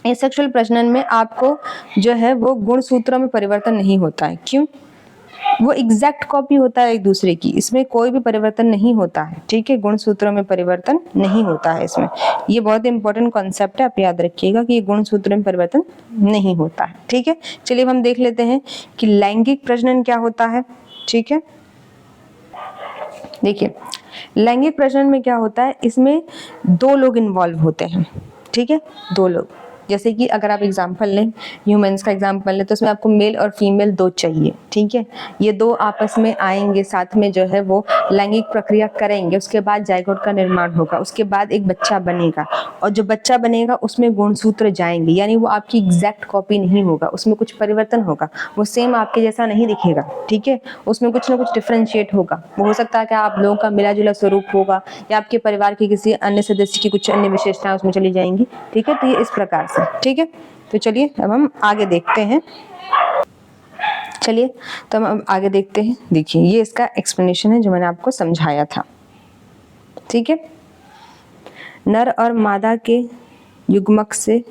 एसेक्सुअल प्रजनन में आपको जो है वो गुणसूत्रों में परिवर्तन नहीं होता है। क्यों? वो एग्जैक्ट कॉपी होता है एक दूसरे की, इसमें कोई भी परिवर्तन नहीं होता है। ठीक है, गुणसूत्रों में परिवर्तन नहीं होता है इसमें। ये बहुत इंपॉर्टेंट कॉन्सेप्ट है, आप याद रखिएगा कि ये गुणसूत्रों में परिवर्तन नहीं होता है। ठीक है, चलिए हम देख लेते हैं कि लैंगिक प्रजनन क्या होता है। ठीक है, देखिए लैंगिक प्रजनन में क्या होता है, इसमें दो लोग इन्वॉल्व होते हैं। ठीक है, दो लोग, जैसे कि अगर आप एग्जाम्पल लें, ह्यूमंस का एग्जाम्पल लें, तो उसमें आपको मेल और फीमेल दो चाहिए। ठीक है, ये दो आपस में आएंगे, साथ में जो है वो लैंगिक प्रक्रिया करेंगे, उसके बाद जाइगोट का निर्माण होगा, उसके बाद एक बच्चा बनेगा, और जो बच्चा बनेगा उसमें गुणसूत्र जाएंगे, यानी वो आपकी एग्जैक्ट कॉपी नहीं होगा, उसमें कुछ परिवर्तन होगा, वो सेम आपके जैसा नहीं दिखेगा। ठीक है, उसमें कुछ ना कुछ डिफ्रेंशिएट होगा। वो हो सकता है कि आप लोगों का मिला जुला स्वरूप होगा, या आपके परिवार के किसी अन्य सदस्य की कुछ अन्य विशेषताएं उसमें चली जाएंगी। ठीक है, तो ये इस प्रकार से। ठीक है, तो चलिए अब हम आगे देखते हैं। चलिए तो हम अब आगे देखते हैं। देखिए ये इसका एक्सप्लेनेशन है जो मैंने आपको समझाया था। ठीक है, नर और मादा के युग्मक से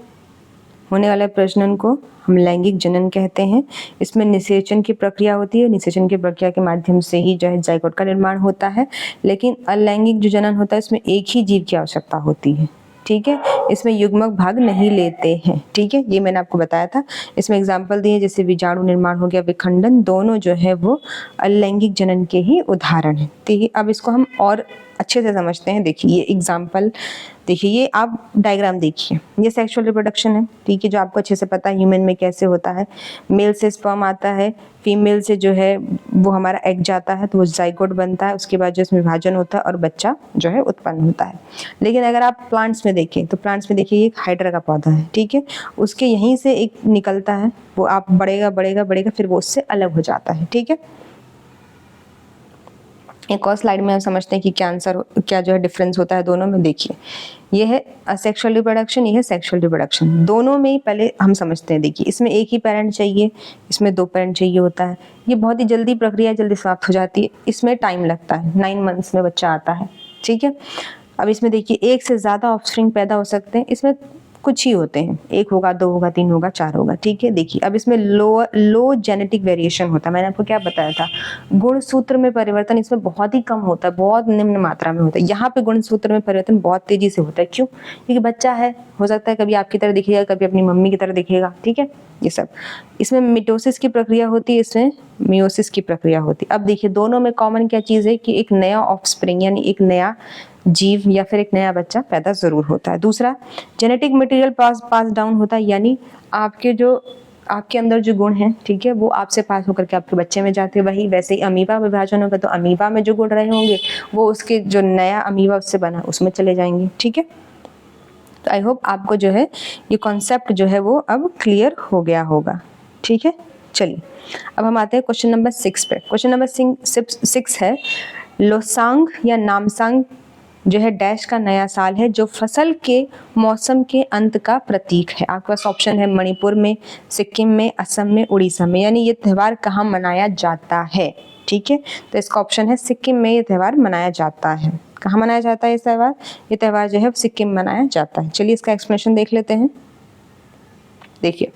होने वाले प्रजनन को हम लैंगिक जनन कहते हैं। इसमें निषेचन की प्रक्रिया होती है, निषेचन की प्रक्रिया के माध्यम से ही जो है जाइगोट का निर्माण होता है। लेकिन अलैंगिक जो जनन होता है इसमें एक ही जीव की आवश्यकता होती है। ठीक है, इसमें युग्मक भाग नहीं लेते हैं। ठीक है, ये मैंने आपको बताया था। इसमें एग्जाम्पल दिए, जैसे विजाणु निर्माण हो गया, विखंडन, दोनों जो है वो अलैंगिक जनन के ही उदाहरण है। तो अब इसको हम और अच्छे से समझते हैं। देखिए ये एग्जाम्पल देखिए ये आप डायग्राम देखिए, ये सेक्सुअल रिप्रोडक्शन है, ठीक है, जो आपको अच्छे से पता है ह्यूमन में कैसे होता है। मेल से स्पर्म आता है, फीमेल से जो है वो हमारा एग जाता है, तो वो जाइगोट बनता है, उसके बाद जो इसमें विभाजन होता है और बच्चा जो है उत्पन्न होता है। लेकिन अगर आप प्लांट्स में देखें तो प्लांट्स में देखिए ये एक हाइड्रा का पौधा है, ठीक है, उसके यहीं से एक निकलता है, वो आप बढ़ेगा बढ़ेगा बढ़ेगा, फिर वो उससे अलग हो जाता है, ठीक है। एक और स्लाइड में हम समझते हैं कि क्या जो है डिफरेंस होता है दोनों में। देखिए ये है असेक्सुअल रिप्रोडक्शन, ये है सेक्सुअल रिप्रोडक्शन। दोनों में ही पहले हम समझते हैं, देखिए इसमें एक ही पेरेंट चाहिए, इसमें 2 पेरेंट चाहिए होता है। ये बहुत ही जल्दी प्रक्रिया जल्दी समाप्त हो जाती है, इसमें टाइम लगता है, 9 मंथ्स में बच्चा आता है, ठीक है। अब इसमें देखिए एक से ज़्यादा ऑफस्प्रिंग पैदा हो सकते हैं, इसमें कुछ ही होते हैं, 1 होगा, 2 होगा, 3 होगा, 4 होगा, ठीक है। देखिए अब इसमें लो जेनेटिक वेरिएशन होता है, मैंने आपको क्या बताया था, गुणसूत्र में परिवर्तन इसमें बहुत ही कम होता है, बहुत निम्न मात्रा में होता है। यहाँ पे गुणसूत्र में परिवर्तन बहुत तेजी से होता है, क्यों? क्योंकि बच्चा है, हो सकता है कभी आपकी तरह दिखेगा, कभी अपनी मम्मी की तरह दिखेगा, ठीक है, ये सब। इसमें मिटोसिस की प्रक्रिया होती है, इसमें मियोसिस की प्रक्रिया होती है। अब देखिए दोनों में कॉमन क्या चीज़ है कि एक नया ऑफस्प्रिंग यानी एक नया जीव या फिर एक नया बच्चा पैदा जरूर होता है। दूसरा, जेनेटिक मटेरियल पास डाउन होता है, यानी आपके अंदर जो गुण हैं, ठीक है, वो आपसे पास होकर के आपके बच्चे में जाते हैं। वही वैसे ही अमीबा विभाजन होगा तो अमीबा में जो गुण रहे होंगे वो उसके जो नया अमीबा उससे बना उसमें चले जाएंगे, ठीक है। तो आई होप आपको जो है ये कॉन्सेप्ट जो है वो अब क्लियर हो गया होगा, ठीक है। चलिए अब हम आते हैं क्वेश्चन नंबर 6 पे। क्वेश्चन नंबर 6 है, लोसांग या नामसांग जो है डैश का नया साल है जो फसल के मौसम के अंत का प्रतीक है। आपके पास ऑप्शन है मणिपुर में, सिक्किम में, असम में, उड़ीसा में। यानी ये त्यौहार कहाँ मनाया जाता है, ठीक है। तो इसका ऑप्शन है सिक्किम में ये त्यौहार मनाया जाता है। कहाँ मनाया जाता है ये त्यौहार? ये त्यौहार जो है सिक्किम में मनाया जाता है। चलिए इसका एक्सप्लेनेशन देख लेते हैं। देखिए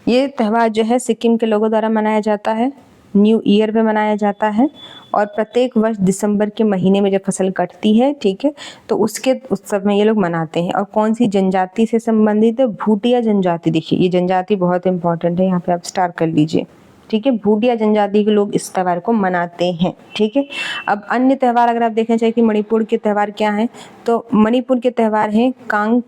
ये त्यौहार जो है सिक्किम के लोगों द्वारा मनाया जाता है, न्यू ईयर पे मनाया जाता है, और प्रत्येक वर्ष दिसंबर के महीने में जब फसल कटती है, ठीक है, तो उसके उत्सव में ये लोग मनाते हैं। और कौन सी जनजाति से संबंधित है? भूटिया जनजाति। देखिए ये जनजाति बहुत इंपॉर्टेंट है, यहाँ पे आप स्टार कर लीजिए, ठीक है। भूटिया जनजाति के लोग इस त्यौहार को मनाते हैं, ठीक है। अब अन्य त्यौहार अगर आप देखना चाहिए कि मणिपुर के त्यौहार क्या हैं, तो मणिपुर के त्यौहार हैं कांग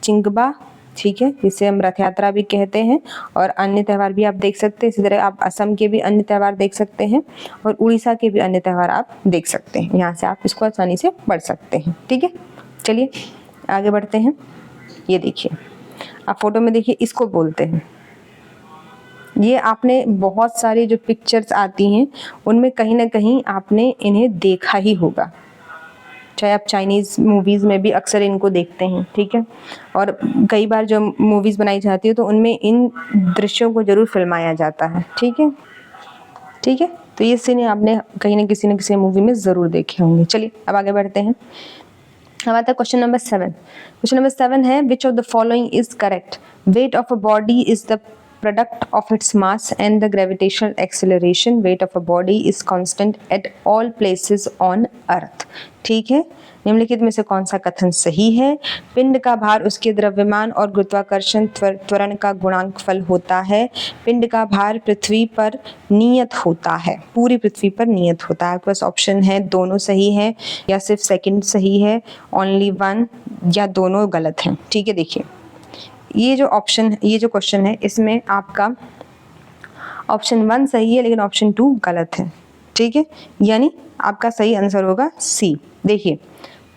चिंगबा, ठीक है, जिसे हम रथ यात्रा भी कहते हैं, और अन्य त्यौहार भी आप देख सकते हैं। इसी तरह आप असम के भी अन्य त्यौहार देख सकते हैं और उड़ीसा के भी अन्य त्यौहार आप देख सकते हैं। यहाँ से आप इसको आसानी से पढ़ सकते हैं, ठीक है। चलिए आगे बढ़ते हैं। ये देखिए आप फोटो में देखिए, इसको बोलते हैं, ये आपने बहुत सारी जो पिक्चर्स आती हैं उनमें कहीं ना कहीं आपने इन्हें देखा ही होगा, चाहे आप चाइनीज़ मूवीज़ में भी अक्सर इनको देखते हैं, ठीक है। और कई बार जो मूवीज़ बनाई जाती है तो उनमें इन दृश्यों को जरूर फिल्माया जाता है, ठीक है, ठीक है। तो ये सीन आपने कहीं ना किसी मूवी में ज़रूर देखे होंगे। चलिए अब आगे बढ़ते हैं। अब आता है क्वेश्चन नंबर 7। क्वेश्चन नंबर 7 है, विच of the following is correct? Weight of a body is the product of its mass and the gravitational acceleration. Weight of a body is constant at all places on earth. ठीक है, निम्नलिखित में से कौन सा कथन सही है? पिंड का भार उसके द्रव्यमान और गुरुत्वाकर्षण त्वरण का गुणांकफल होता है। पिंड का भार पृथ्वी पर नियत होता है, पूरी पृथ्वी पर नियत होता है। आपके पास ऑप्शन है दोनों सही है या सिर्फ सेकंड सही है, ओनली वन, या दोनों गलत हैं, ठीक है। देखिए ये जो क्वेश्चन है इसमें आपका ऑप्शन 1 सही है लेकिन ऑप्शन 2 गलत है, ठीक है। यानी आपका सही आंसर होगा सी। देखिए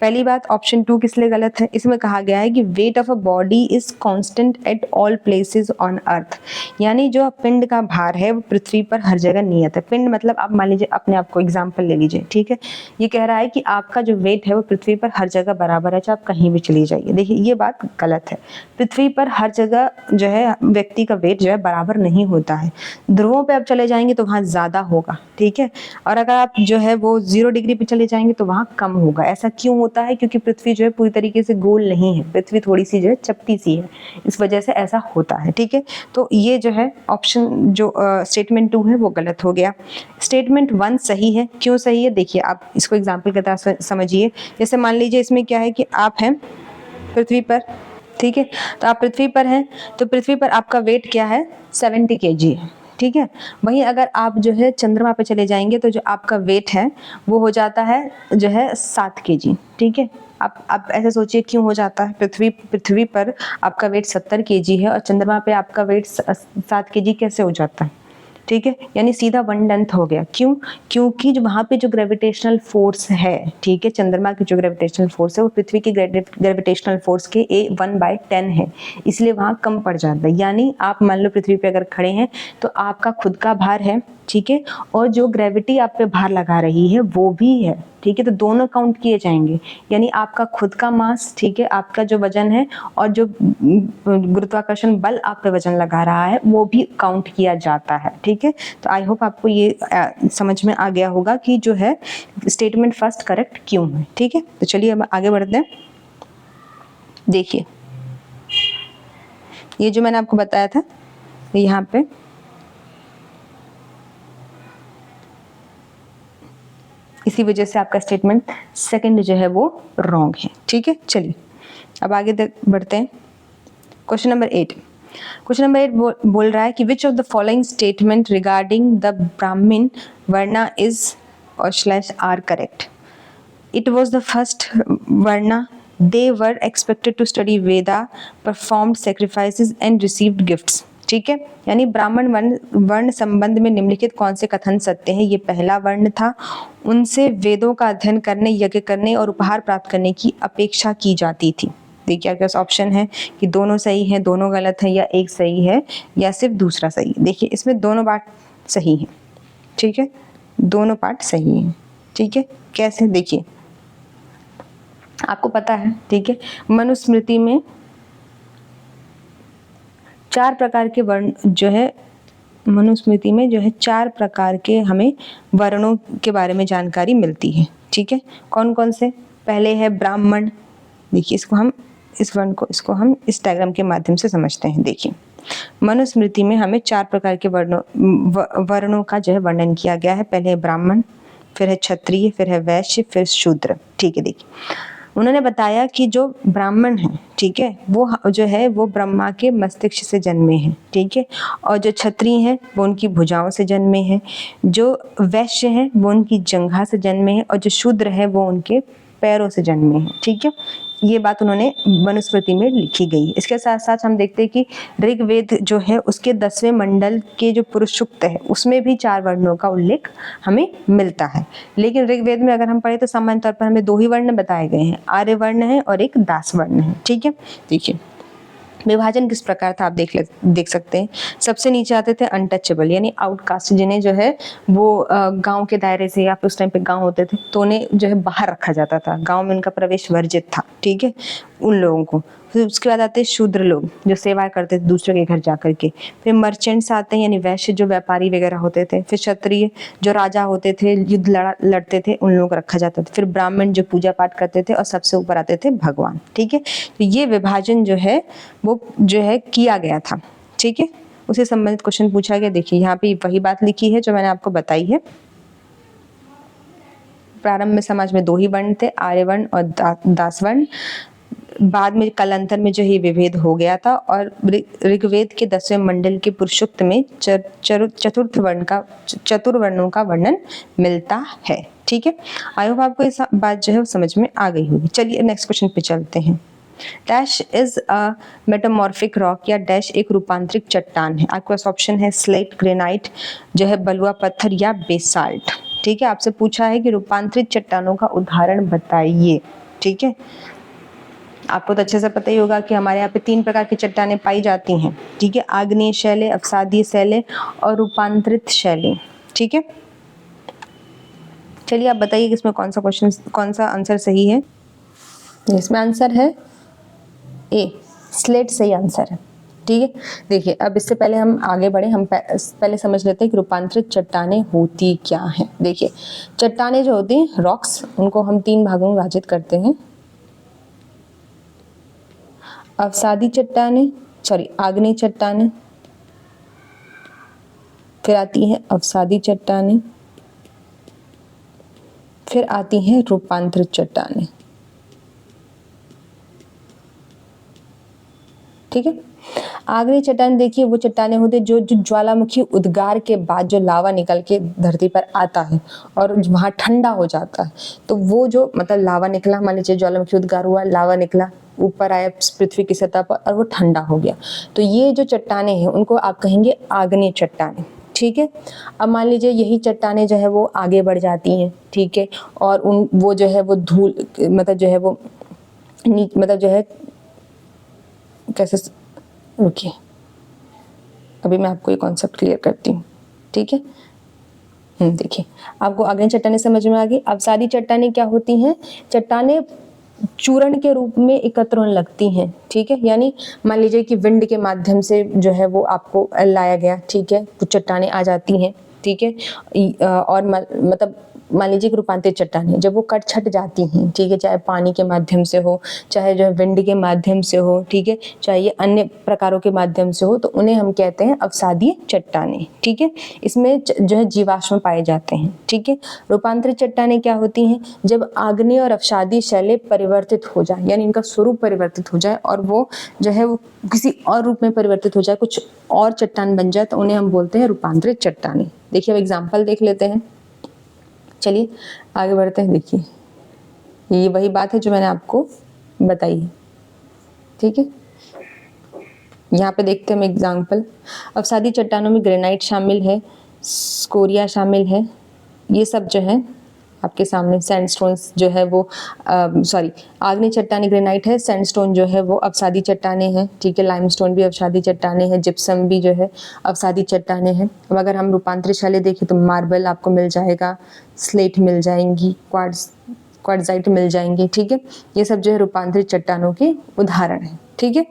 पहली बात, ऑप्शन 2 किस लिए गलत है? इसमें कहा गया है कि weight of a body is constant at all places on earth, यानी जो पिंड का भार है वो पृथ्वी पर हर जगह नियत है। पिंड मतलब आप मान लीजिए अपने आप को एग्जांपल ले लीजिए, ठीक है। ये कह रहा है कि आपका जो वेट है वो पृथ्वी पर हर जगह बराबर है, चाहे आप कहीं भी चली जाइए। देखिए ये बात गलत है, पृथ्वी पर हर जगह जो है व्यक्ति का वेट जो है बराबर नहीं होता है। ध्रुवों पर आप चले जाएंगे तो वहाँ ज़्यादा होगा, ठीक है, और अगर आप जो है वो 0 डिग्री पे चले जाएंगे तो वहाँ कम होगा। ऐसा क्यों होता है? क्योंकि पृथ्वी जो है पूरी तरीके से गोल नहीं है, पृथ्वी थोड़ी सी जो है चपटी सी है, इस वजह से ऐसा होता है, ठीक है। तो ये जो है ऑप्शन जो स्टेटमेंट 2 है वो गलत हो गया। स्टेटमेंट 1 सही है। क्यों सही है? देखिए आप इसको एग्जाम्पल के तरह समझिए। जैसे मान लीजिए इसमें क्या है कि आप हैं पृथ्वी पर, ठीक है, तो आप पृथ्वी पर हैं, तो पृथ्वी पर आपका वेट क्या है? 70 kg है, ठीक है। वहीं अगर आप जो है चंद्रमा पे चले जाएंगे तो जो आपका वेट है वो हो जाता है जो है 7 kg, ठीक है। आप ऐसे सोचिए क्यों हो जाता है। पृथ्वी पर आपका वेट 70 kg है और चंद्रमा पे आपका वेट 7 kg कैसे हो जाता है, ठीक है। यानी सीधा 1/10 हो गया। क्यों? क्योंकि जो वहाँ पे जो ग्रेविटेशनल फोर्स है, ठीक है, चंद्रमा की जो ग्रेविटेशनल फोर्स है वो पृथ्वी की ग्रेविटेशनल फोर्स के 1/10 है, इसलिए वहाँ कम पड़ जाता है। यानी आप मान लो पृथ्वी पे अगर खड़े हैं तो आपका खुद का भार है, ठीक है, और जो ग्रेविटी आप पे भार लगा रही है वो भी है, ठीक है। तो दोनों काउंट किए जाएंगे। यानी आपका खुद का मास, ठीक है, आपका जो वजन है और जो गुरुत्वाकर्षण बल आप पे वजन लगा रहा है वो भी काउंट किया जाता है, ठीक है। तो आई होप आपको ये समझ में आ गया होगा कि जो है स्टेटमेंट फर्स्ट करेक्ट क्यों है, ठीक है। तो चलिए अब आगे बढ़ते हैं। देखिए ये जो मैंने आपको बताया था यहाँ पे इसी वजह से आपका स्टेटमेंट सेकंड जो है वो रॉन्ग है, ठीक है। चलिए अब आगे बढ़ते हैं। Question number 8। क्वेश्चन नंबर 8 बोल रहा है कि which of the following statement regarding the Brahmin varna is or slash are correct. It was the first varna, they were expected to study Veda, performed sacrifices and received gifts, ठीक है। यानी ब्राह्मण वर्ण संबंध में निम्नलिखित कौन से कथन सत्य हैं। ये पहला वर्ण था, उनसे वेदों का अध्ययन करने, यज्ञ करने और उपहार प्राप्त करने की अपेक्षा की जाती थी। देखिए आपके पास ऑप्शन है कि दोनों सही है, दोनों गलत है, या एक सही है या सिर्फ दूसरा सही है। देखिए इसमें दोनों पार्ट सही है, ठीक है, दोनों पार्ट सही है, ठीक है। कैसे? देखिए आपको पता है, ठीक है, मनुस्मृति में 4 प्रकार के वर्ण जो है, मनुस्मृति में जो है 4 प्रकार के हमें वर्णों के बारे में जानकारी मिलती है, ठीक है। कौन कौन से? पहले है ब्राह्मण। देखिए इसको हम इस वर्ण को इस डायग्राम के माध्यम से समझते हैं। देखिए मनुस्मृति में हमें 4 प्रकार के वर्णों का जो है वर्णन किया गया है। पहले है ब्राह्मण, फिर है क्षत्रिय, फिर है वैश्य, फिर शूद्र, ठीक है। देखिए उन्होंने बताया कि जो ब्राह्मण है, ठीक है, वो जो है वो ब्रह्मा के मस्तिष्क से जन्मे हैं, ठीक है, और जो क्षत्रिय हैं वो उनकी भुजाओं से जन्मे हैं, जो वैश्य हैं वो उनकी जंघा से जन्मे हैं, और जो शूद्र है वो उनके पैरों से जन्मे हैं, ठीक है। ये बात उन्होंने मनुस्मृति में लिखी गई है। इसके साथ साथ हम देखते हैं कि ऋग्वेद जो है उसके 10वें मंडल के जो पुरुष सूक्त है उसमें भी 4 वर्णों का उल्लेख हमें मिलता है। लेकिन ऋग्वेद में अगर हम पढ़े तो सामान्य तौर पर हमें 2 ही वर्ण बताए गए हैं, आर्य वर्ण है और एक दास वर्ण है, ठीक है। देखिए विभाजन किस प्रकार था आप देख सकते हैं। सबसे नीचे आते थे अनटचेबल यानी आउटकास्ट, जिन्हें जो है वो गांव के दायरे से, या फिर उस टाइम पे गांव होते थे तो उन्हें जो है बाहर रखा जाता था, गांव में उनका प्रवेश वर्जित था, ठीक है, उन लोगों को। फिर उसके बाद आते हैं शूद्र लोग जो सेवा करते थे दूसरों के घर जाकर के। फिर मर्चेंट्स आते हैं यानी वैश्य जो व्यापारी वगैरह होते थे। फिर क्षत्रिय जो राजा होते थे, युद्ध लड़ते थे, उन लोगों को रखा जाता था। फिर ब्राह्मण जो पूजा पाठ करते थे, और सबसे ऊपर आते थे भगवान, ठीक है। तो ये विभाजन जो है वो जो है किया गया था, ठीक है। उसे संबंधित क्वेश्चन पूछा गया। देखिए यहाँ पे वही बात लिखी है जो मैंने आपको बताई है। प्रारंभ में समाज में 2 ही वर्ण थे, आर्य वर्ण और दास वर्ण। बाद में कालांतर में जो है विभेद हो गया था, और ऋग्वेद के 10वें मंडल के पुरुषोक्त में चतुर्वर्णों का वर्णन मिलता है, ठीक है। आई होप आपको इस बात जो है समझ में आ गई होगी। चलिए नेक्स्ट क्वेश्चन पे चलते हैं। Dash is a metamorphic rock, या डैश एक रूपांतरिक चट्टान है। आपके पास ऑप्शन है स्लेट, ग्रेनाइट जो है बलुआ पत्थर, या बेसाल्ट, ठीक है। आपसे पूछा है कि रूपांतरित चट्टानों का उदाहरण बताइए, ठीक है। आपको तो अच्छे से पता ही होगा कि हमारे यहाँ पे 3 प्रकार की चट्टानें पाई जाती हैं, ठीक है, आग्नेय शैलें, अवसादीय शैलें और रूपांतरित शैलें, ठीक है। चलिए आप बताइए कि इसमें कौन सा आंसर सही है। इसमें आंसर है ए, स्लेट सही आंसर है, ठीक है। देखिए अब इससे पहले हम आगे बढ़े, हम पहले समझ लेते हैं कि रूपांतरित चट्टानें होती क्या हैं। देखिए चट्टानें जो होती हैं रॉक्स, उनको हम 3 भागों में विभाजित करते हैं। अवसादी चट्टानें, आग्नेय चट्टानें, फिर आती है अवसादी चट्टानें, फिर आती हैं रूपांतरित चट्टानें, ठीक है। आग्नेय चट्टान देखिए वो चट्टानें होती है जो जो ज्वालामुखी उद्गार के बाद जो लावा निकल के धरती पर आता है और वहाँ ठंडा हो जाता है, तो वो जो मतलब लावा निकला, मान लीजिए ज्वालामुखी उद्गार हुआ, लावा निकला, ऊपर आया पृथ्वी की सतह पर और वो ठंडा हो गया, तो ये जो चट्टानें हैं उनको आप कहेंगे आग्नेय चट्टानें। ठीक है, अब मान लीजिए यही चट्टानें जो है वो आगे बढ़ जाती हैं, ठीक है, और उन वो जो है वो धूल मतलब जो है वो मतलब जो है कैसे, रुकिए अभी मैं आपको ये कॉन्सेप्ट क्लियर करती हूँ। ठीक है, देखिए आपको आग्नेय चट्टानें समझ में आ गई। अब सारी चट्टानें क्या होती हैं, चट्टानें चूर्ण के रूप में एकत्र होने लगती हैं। ठीक है, यानी मान लीजिए कि विंड के माध्यम से जो है वो आपको लाया गया, ठीक है, कुछ चट्टानें आ जाती हैं, ठीक है, और मतलब मान लीजिए कि रूपांतरित चट्टानें जब वो कट छट जाती हैं, ठीक है, चाहे पानी के माध्यम से हो, चाहे जो है विंड के माध्यम से हो, ठीक है, चाहे ये अन्य प्रकारों के माध्यम से हो, तो उन्हें हम कहते हैं अवसादीय चट्टानें। ठीक है, इसमें जो है जीवाश्म पाए जाते हैं। ठीक है, रूपांतरित चट्टानें क्या होती हैं, जब आग्नेय और अवसादीय शैलें परिवर्तित हो जाए, यानी इनका स्वरूप परिवर्तित हो जाए और वो जो है वो किसी और रूप में परिवर्तित हो जाए, कुछ और चट्टान बन जाए, तो उन्हें हम बोलते हैं रूपांतरित चट्टानें। देखिए अब एग्जाम्पल देख लेते हैं, चलिए आगे बढ़ते हैं। देखिए ये वही बात है जो मैंने आपको बताई है। ठीक है, यहाँ पे देखते हैं हम एग्जाम्पल। अवसादी चट्टानों में ग्रेनाइट शामिल है, स्कोरिया शामिल है, ये सब जो है आपके सामने। सैंडस्टोन्स जो है वो आग्नेय चट्टानी ग्रेनाइट है, सैंडस्टोन जो है वो अवसादी चट्टानें हैं। ठीक है, लाइमस्टोन भी अवसादी चट्टानें हैं, जिप्सम भी जो है अवसादी चट्टानें हैं। अब अगर हम रूपांतरित शैलें देखें तो मार्बल आपको मिल जाएगा, स्लेट मिल जाएंगी, क्वार्ट्जाइट मिल जाएंगे। ठीक है, ये सब जो है रूपांतरित चट्टानों के उदाहरण है। ठीक है,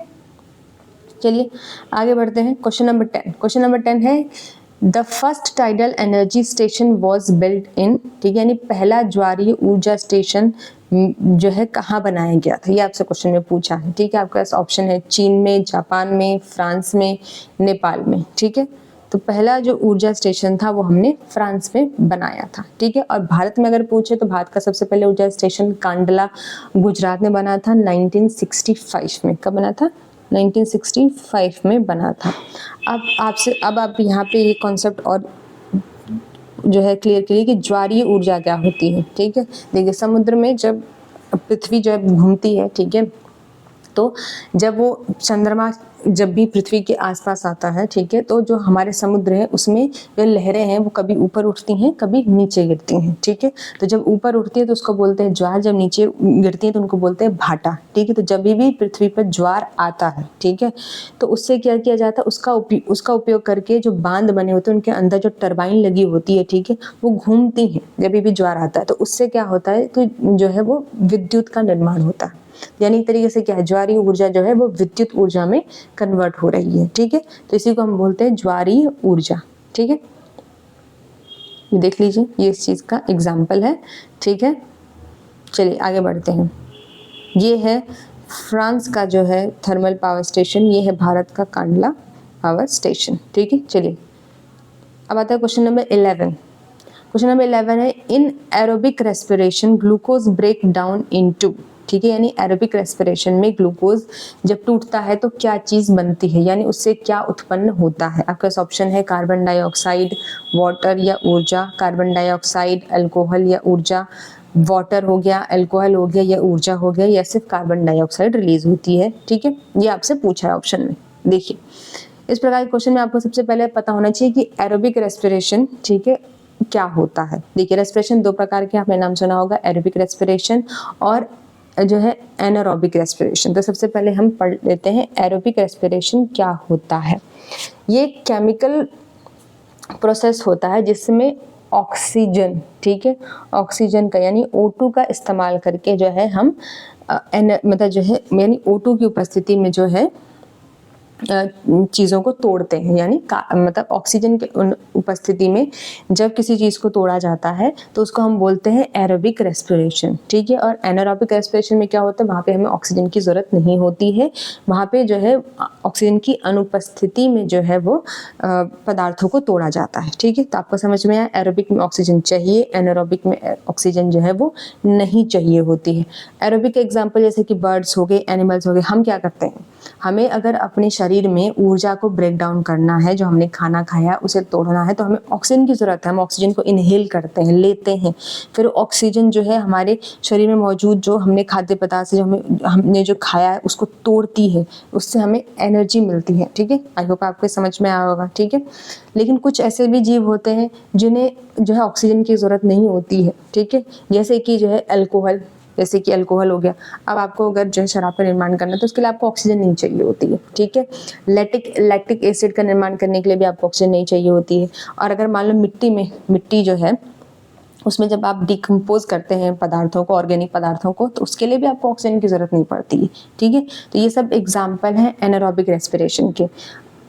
चलिए आगे बढ़ते हैं। Question number 10। क्वेश्चन नंबर 10 है the first tidal energy station was build in, ठीक है, यानी पहला ज्वारीय ऊर्जा स्टेशन जो है कहाँ बनाया गया था, ये आपसे क्वेश्चन में पूछा है। ठीक है, आपके पास ऑप्शन है चीन में, जापान में, फ्रांस में, नेपाल में। ठीक है, तो पहला जो ऊर्जा स्टेशन था वो हमने फ्रांस में बनाया था। ठीक है, और भारत में अगर पूछे तो भारत का सबसे पहले ऊर्जा स्टेशन कांडला गुजरात में बना था 1965 में। कब बना था? 1965 में बना था। अब आप यहाँ पे ये कॉन्सेप्ट और जो है क्लियर करिए कि ज्वारीय ऊर्जा क्या होती है। ठीक है, देखिए समुद्र में जब पृथ्वी जब घूमती है, ठीक है, तो जब वो चंद्रमा जब भी पृथ्वी के आसपास आता है, ठीक है, तो जो हमारे समुद्र है उसमें जो लहरें हैं वो कभी ऊपर उठती हैं, कभी नीचे गिरती हैं। ठीक है, तो जब ऊपर उठती है तो उसको बोलते हैं ज्वार, जब नीचे गिरती है तो उनको बोलते हैं भाटा। ठीक है, तो जब भी पृथ्वी पर ज्वार आता है, ठीक है, तो उससे क्या किया जाता है, उसका उपयोग करके जो बांध बने होते हैं उनके अंदर जो टरबाइन लगी होती है, ठीक है, वो घूमती हैं जब भी ज्वार आता है, तो उससे क्या होता है, तो जो है वो विद्युत का निर्माण होता है। यानी एक तरीके से क्या है, ज्वारीय ऊर्जा जो है वो विद्युत ऊर्जा में कन्वर्ट हो रही है। ठीक है, तो इसी को हम बोलते हैं ज्वारीय ऊर्जा। ठीक है, ये देख लीजिए, ये इस चीज का एग्जाम्पल है। ठीक है, चलिए आगे बढ़ते हैं। ये है फ्रांस का जो है थर्मल पावर स्टेशन, ये है भारत का कांडला पावर स्टेशन। ठीक है, चलिए अब आता है क्वेश्चन नंबर 11। क्वेश्चन नंबर 11 है in aerobic respiration glucose break down into, ठीक है, यानी एरोबिक रेस्पिरेशन में ग्लूकोज जब टूटता है तो क्या चीज बनती है, यानी उससे क्या उत्पन्न होता है। आपके पास ऑप्शन है कार्बन डाइऑक्साइड, वाटर या ऊर्जा। कार्बन डाइऑक्साइड, अल्कोहल या ऊर्जा। वाटर हो गया, अल्कोहल हो गया या ऊर्जा हो गया, या सिर्फ कार्बन डाइऑक्साइड रिलीज होती है। ठीक है, ये आपसे पूछा है ऑप्शन में। देखिए इस प्रकार के क्वेश्चन में आपको सबसे पहले पता होना चाहिए कि एरोबिक रेस्पिरेशन, ठीक है, क्या होता है। देखिए रेस्पिरेशन दो प्रकार के आपने नाम सुना होगा, एरोबिक रेस्पिरेशन और जो है एनारोबिक रेस्पिरेशन। तो सबसे पहले हम पढ़ लेते हैं एरोबिक रेस्पिरेशन क्या होता है। ये केमिकल प्रोसेस होता है जिसमें ऑक्सीजन, ठीक है, ऑक्सीजन का यानी O2 का इस्तेमाल करके जो है हम मतलब जो है यानी O2 की उपस्थिति में जो है चीज़ों को तोड़ते हैं, यानी मतलब ऑक्सीजन के उपस्थिति में जब किसी चीज़ को तोड़ा जाता है तो उसको हम बोलते हैं एरोबिक रेस्पिरेशन। ठीक है, और एनारोबिक रेस्पिरेशन में क्या होता है, वहाँ पे हमें ऑक्सीजन की ज़रूरत नहीं होती है, वहाँ पे जो है ऑक्सीजन की अनुपस्थिति में जो है वो पदार्थों को तोड़ा जाता है। ठीक है, तो आपको समझ में आया, एरोबिक में ऑक्सीजन चाहिए, एनारोबिक में ऑक्सीजन जो है वो नहीं चाहिए होती है। एरोबिक एग्जाम्पल जैसे कि बर्ड्स हो गए, एनिमल्स हो गए, हम क्या करते हैं, हमें अगर अपने शरीर में ऊर्जा को ब्रेक डाउन करना है, जो हमने खाना खाया उसे तोड़ना है, तो हमें ऑक्सीजन की ज़रूरत है। हम ऑक्सीजन को इनहेल करते हैं, लेते हैं, फिर ऑक्सीजन जो है हमारे शरीर में मौजूद जो हमने खाद्य पदार्थ से जो हमने जो खाया है उसको तोड़ती है, उससे हमें एनर्जी मिलती है। ठीक है, आई होप आपको समझ में आया होगा। ठीक है, लेकिन कुछ ऐसे भी जीव होते हैं जिन्हें जो है ऑक्सीजन की ज़रूरत नहीं होती है। ठीक है, जैसे कि जो है अल्कोहल, जैसे कि अल्कोहल हो गया। अब आपको अगर जो है शराब का निर्माण करना है तो उसके लिए आपको ऑक्सीजन नहीं चाहिए होती है। ठीक है, लैक्टिक एसिड का निर्माण करने के लिए भी आपको ऑक्सीजन नहीं चाहिए होती है। और अगर मान लो मिट्टी जो है उसमें जब आप डिकम्पोज करते हैं पदार्थों को, ऑर्गेनिक पदार्थों को, तो उसके लिए भी आपको ऑक्सीजन की ज़रूरत नहीं पड़ती है। ठीक है, तो ये सब एग्जाम्पल हैं एनारोबिक रेस्पिरेशन के।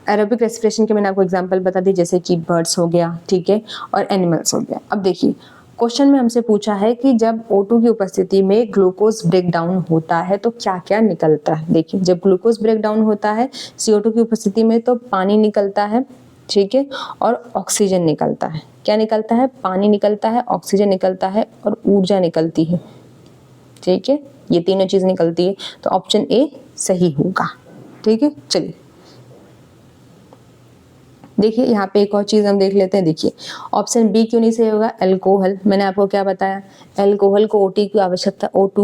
एरोबिक रेस्पिरेशन के मैंने आपको एग्जांपल बता दी, जैसे कि बर्ड्स हो गया, ठीक है, और एनिमल्स हो गया। अब देखिए क्वेश्चन में हमसे पूछा है कि जब O2 की उपस्थिति में ग्लूकोज ब्रेक डाउन होता है तो क्या क्या निकलता है। देखिए जब ग्लूकोज ब्रेक डाउन होता है CO2 की उपस्थिति में तो पानी निकलता है, ठीक है, और ऑक्सीजन निकलता है। क्या निकलता है? पानी निकलता है, ऑक्सीजन निकलता है और ऊर्जा निकलती है। ठीक है, ये तीनों चीज निकलती है, तो ऑप्शन ए सही होगा। ठीक है, चलिए देखिए यहाँ पे एक और चीज हम देख लेते हैं। देखिए ऑप्शन बी क्यों नहीं सही होगा? अल्कोहल। मैंने आपको क्या बताया? अल्कोहल को O2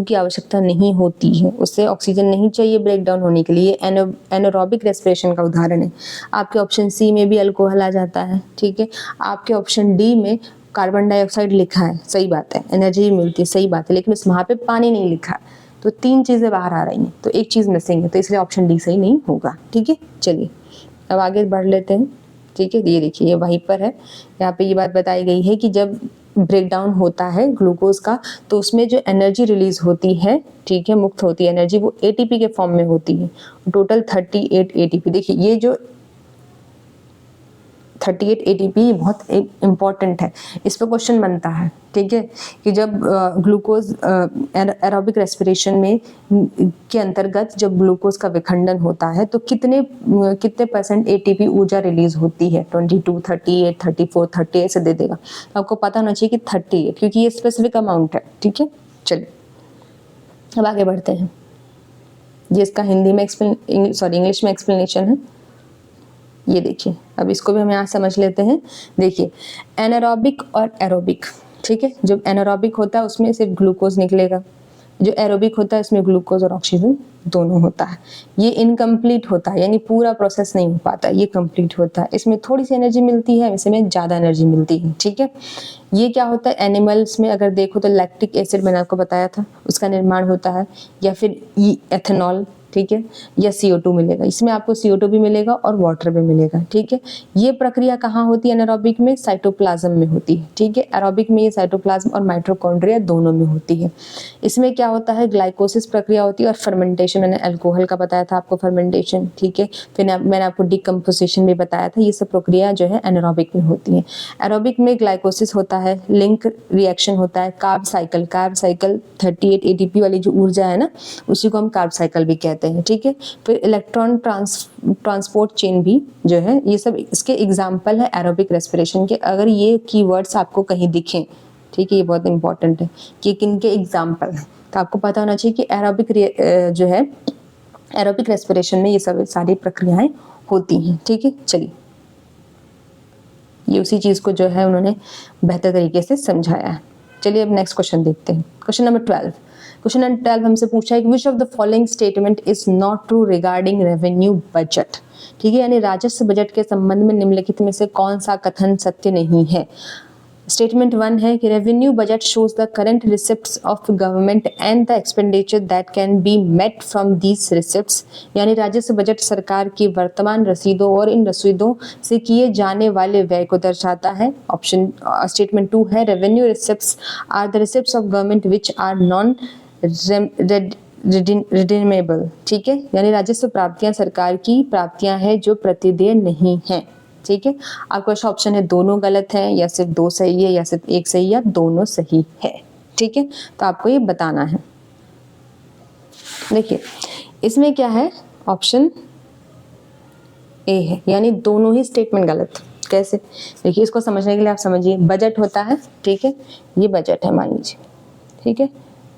की आवश्यकता नहीं होती है, उससे ऑक्सीजन नहीं चाहिए ब्रेक डाउन होने के लिए। एनारोबिक रेस्पिरेशन का उदाहरण है। आपके ऑप्शन सी में भी अल्कोहल आ जाता है। ठीक है, आपके ऑप्शन डी में कार्बन डाइऑक्साइड लिखा है, सही बात है, एनर्जी मिलती है, सही बात है, लेकिन उस वहाँ पे पानी नहीं लिखा है, तो तीन चीजें बाहर आ रही हैं, तो एक चीज मिसिंग है, तो इसलिए ऑप्शन डी सही नहीं होगा। ठीक है, चलिए अब आगे बढ़ लेते हैं। ठीक है, ये देखिए ये वहीं पर है, यहाँ पे ये बात बताई गई है कि जब ब्रेक डाउन होता है ग्लूकोज का तो उसमें जो एनर्जी रिलीज होती है, ठीक है, मुक्त होती है एनर्जी, वो ATP के फॉर्म में होती है, टोटल 38 ATP। देखिए ये जो 38 ATP बहुत इम्पॉर्टेंट है, इस पर क्वेश्चन बनता है। ठीक है, कि जब ग्लूकोज एरोबिक रेस्पिरेशन में के अंतर्गत जब ग्लूकोज का विखंडन होता है तो कितने % ATP ऊर्जा रिलीज होती है? 22, 38, 34, 30 ऐसे दे देगा। आपको पता होना चाहिए कि 30 है, क्योंकि ये स्पेसिफिक अमाउंट है। ठीक है, चलिए अब आगे बढ़ते हैं। ये इसका हिंदी में इंग्लिश में एक्सप्लेनेशन है। ये देखिए अब इसको भी हम यहाँ समझ लेते हैं। देखिए एनारोबिक और एरोबिक, ठीक है, जो एनारोबिक होता है उसमें सिर्फ ग्लूकोज निकलेगा, जो एरोबिक होता है इसमें ग्लूकोज और ऑक्सीजन दोनों होता है। ये इनकम्प्लीट होता है, यानी पूरा प्रोसेस नहीं हो पाता, ये कंप्लीट होता है। इसमें थोड़ी सी एनर्जी मिलती है, इसमें ज़्यादा एनर्जी मिलती है। ठीक है, ये क्या होता है? एनिमल्स में अगर देखो तो लैक्टिक एसिड मैंने आपको बताया था, उसका निर्माण होता है, या फिर एथेनॉल, ठीक है, या CO2 मिलेगा। इसमें आपको CO2 भी मिलेगा और वाटर भी मिलेगा। ठीक है, ये प्रक्रिया कहाँ होती है? एनारोबिक में साइटोप्लाज्म में होती है। ठीक है, एरोबिक में ये साइटोप्लाज्म और माइटोकॉन्ड्रिया दोनों में होती है। इसमें क्या होता है? ग्लाइकोसिस प्रक्रिया होती है और फर्मेंटेशन, मैंने अल्कोहल का बताया था आपको फर्मेंटेशन। ठीक है, फिर मैंने आपको डिकम्पोजिशन भी बताया था। ये सब प्रक्रिया जो है एनारोबिक में होती है। एरोबिक में ग्लाइकोसिस होता है, लिंक रिएक्शन होता है, कार्ब साइकिल 38 ATP वाली जो ऊर्जा है ना, उसी को हम कार्ब साइकिल भी कहते हैं। ठीक है, फिर इलेक्ट्रॉन ट्रांसपोर्ट चेन भी जो है, ये सब इसके एग्जाम्पल है एरोबिक रेस्पिरेशन के। अगर ये कीवर्ड्स आपको कहीं दिखें, ठीक है, ये बहुत इंपॉर्टेंट है कि किनके एग्जाम्पल हैं, तो आपको पता होना चाहिए कि एरोबिक जो है एरोबिक रेस्पिरेशन में ये सब सारी प्रक्रियाएं होती हैं। ठीक है, चलिए ये उसी चीज़ को जो है उन्होंने बेहतर तरीके से समझाया है। चलिए अब नेक्स्ट क्वेश्चन देखते हैं। Question number 12। क्वेश्चन नंबर 12 हमसे पूछा है कि which of the following statement is not true regarding revenue budget. ठीक है, यानी राजस्व बजट के संबंध में निम्नलिखित में से कौन सा कथन सत्य नहीं है। स्टेटमेंट 1 है कि revenue budget shows the current receipts of government and the expenditure that can be met from these receipts, यानी राजस्व बजट सरकार की वर्तमान रसीदों और इन रसीदों से किए जाने वाले व्यय को दर्शाता है। ऑप्शन स्टेटमेंट 2 है revenue receipts are the receipts of government which are non redeemable. ठीक है, यानी राजस्व प्राप्तियां सरकार की प्राप्तियां हैं जो प्रतिदेय नहीं है। ठीक है, आपका ऑप्शन है दोनों गलत है, या सिर्फ 2 सही है, या सिर्फ 1 सही, या दोनों सही है। ठीक है, तो आपको ये बताना है। देखिए इसमें क्या है? ऑप्शन ए है, यानी दोनों ही स्टेटमेंट गलत। कैसे? देखिए इसको समझने के लिए आप समझिए, बजट होता है, ठीक है, ये बजट है मान लीजिए, ठीक है,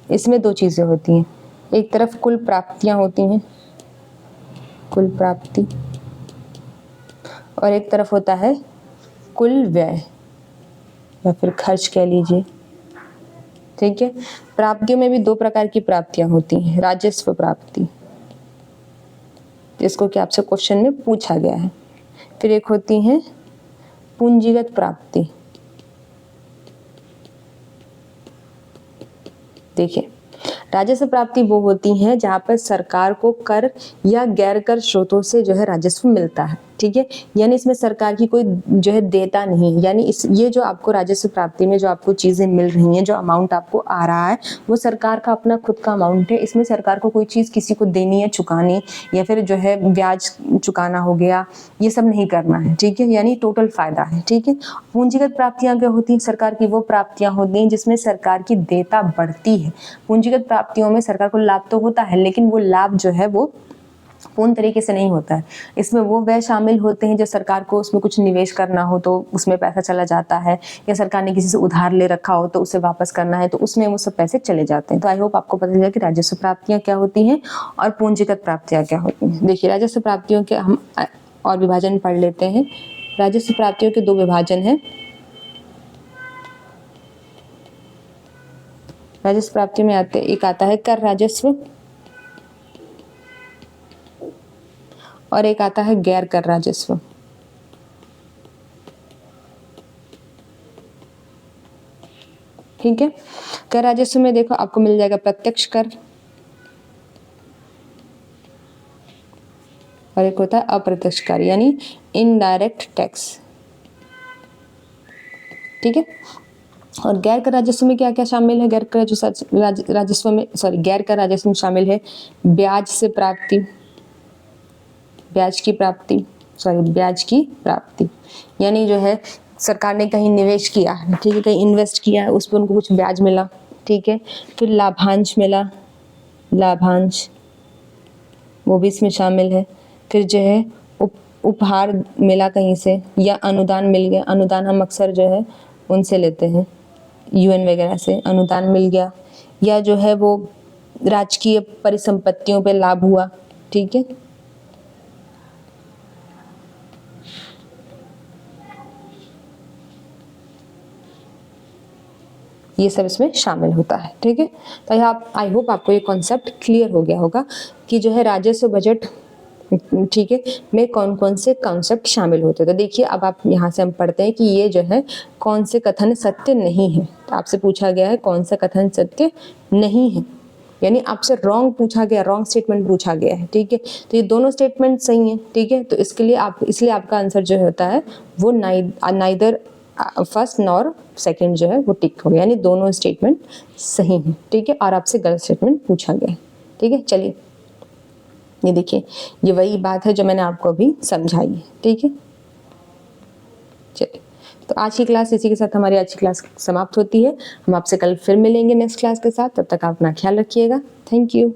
इसमें 2 चीज़ें होती हैं, एक तरफ कुल प्राप्तियां होती हैं, कुल प्राप्ति, और एक तरफ होता है कुल व्यय या फिर खर्च कह लीजिए। ठीक है, प्राप्तियों में भी दो प्रकार की प्राप्तियां होती हैं, राजस्व प्राप्ति, जिसको कि आपसे क्वेश्चन में पूछा गया है, फिर एक होती है पूंजीगत प्राप्ति। देखिए, राजस्व प्राप्ति वो होती है जहाँ पर सरकार को कर या गैर कर स्रोतों से जो है राजस्व मिलता है। ठीक है, यानी इसमें सरकार की कोई जो है देता नहीं, यानी इस ये जो आपको राजस्व प्राप्ति में जो आपको चीजें मिल रही हैं, जो अमाउंट आपको आ रहा है, वो सरकार का अपना खुद का अमाउंट है। इसमें सरकार को कोई चीज किसी को देनी है, चुकानी, या फिर जो है ब्याज चुकाना हो गया, ये सब नहीं करना है। ठीक है, यानी टोटल फायदा है। ठीक है, पूंजीगत प्राप्तियां क्या होती हैं? सरकार की वो प्राप्तियां होती हैं जिसमें सरकार की देयता बढ़ती है। पूंजीगत प्राप्तियों में सरकार को लाभ तो होता है, लेकिन वो लाभ जो है वो पूर्ण तरीके से नहीं होता है। इसमें वो व्यय शामिल होते हैं जो सरकार को उसमें कुछ निवेश करना हो तो उसमें पैसा चला जाता है, या सरकार ने किसी से उधार ले रखा हो तो उसे वापस करना है तो उसमें वो सब पैसे चले जाते हैं। तो आई होप आपको पता चला कि राजस्व प्राप्तियां क्या होती हैं और पूंजीगत प्राप्तियां क्या होती हैं। देखिए, राजस्व प्राप्तियों के हम और विभाजन पढ़ लेते हैं। राजस्व प्राप्तियों के दो विभाजन हैं। राजस्व प्राप्तियों में एक आता है कर राजस्व और एक आता है गैर कर राजस्व। ठीक है, कर राजस्व में देखो आपको मिल जाएगा प्रत्यक्ष कर और एक होता है अप्रत्यक्ष कर, यानी इनडायरेक्ट टैक्स। ठीक है, और गैर कर राजस्व में क्या क्या शामिल है? गैर कर राजस्व में गैर कर राजस्व में शामिल है ब्याज से प्राप्ति, ब्याज की प्राप्ति, यानी जो है सरकार ने कहीं निवेश किया, ठीक है, कहीं इन्वेस्ट किया है, उस पर उनको कुछ ब्याज मिला। ठीक है, फिर लाभांश मिला, लाभांश वो भी इसमें शामिल है। फिर जो है उपहार मिला कहीं से, या अनुदान मिल गया। अनुदान हम अक्सर जो है उनसे लेते हैं, यूएन वगैरह से अनुदान मिल गया, या जो है वो राजकीय परिसंपत्तियों पे लाभ हुआ। ठीक है, ये सब इसमें शामिल होता है। ठीक है, तो आई होप आपको ये कॉन्सेप्ट क्लियर हो गया होगा कि जो है राजस्व बजट, ठीक है, में कौन कौन से कॉन्सेप्ट शामिल होते हैं। तो देखिए, अब आप यहाँ से हम पढ़ते हैं कि ये जो है कौन से कथन सत्य नहीं है। तो आपसे पूछा गया है कौन सा कथन सत्य नहीं है, यानी आपसे रॉन्ग पूछा गया, रॉन्ग स्टेटमेंट पूछा गया है। ठीक है, तो ये दोनों स्टेटमेंट सही हैं। ठीक है, तो इसके लिए इसलिए आपका आंसर जो होता है वो नाइदर फर्स्ट नॉर सेकंड जो है वो टिक हो गया, यानी दोनों स्टेटमेंट सही हैं। ठीक है, और आपसे गलत स्टेटमेंट पूछा गया है। ठीक है, चलिए ये देखिए, ये वही बात है जो मैंने आपको अभी समझाई है। ठीक है, चलिए, तो आज की क्लास इसी के साथ हमारी आज की क्लास समाप्त होती है। हम आपसे कल फिर मिलेंगे नेक्स्ट क्लास के साथ। तब तक आप अपना ख्याल रखिएगा। Thank you.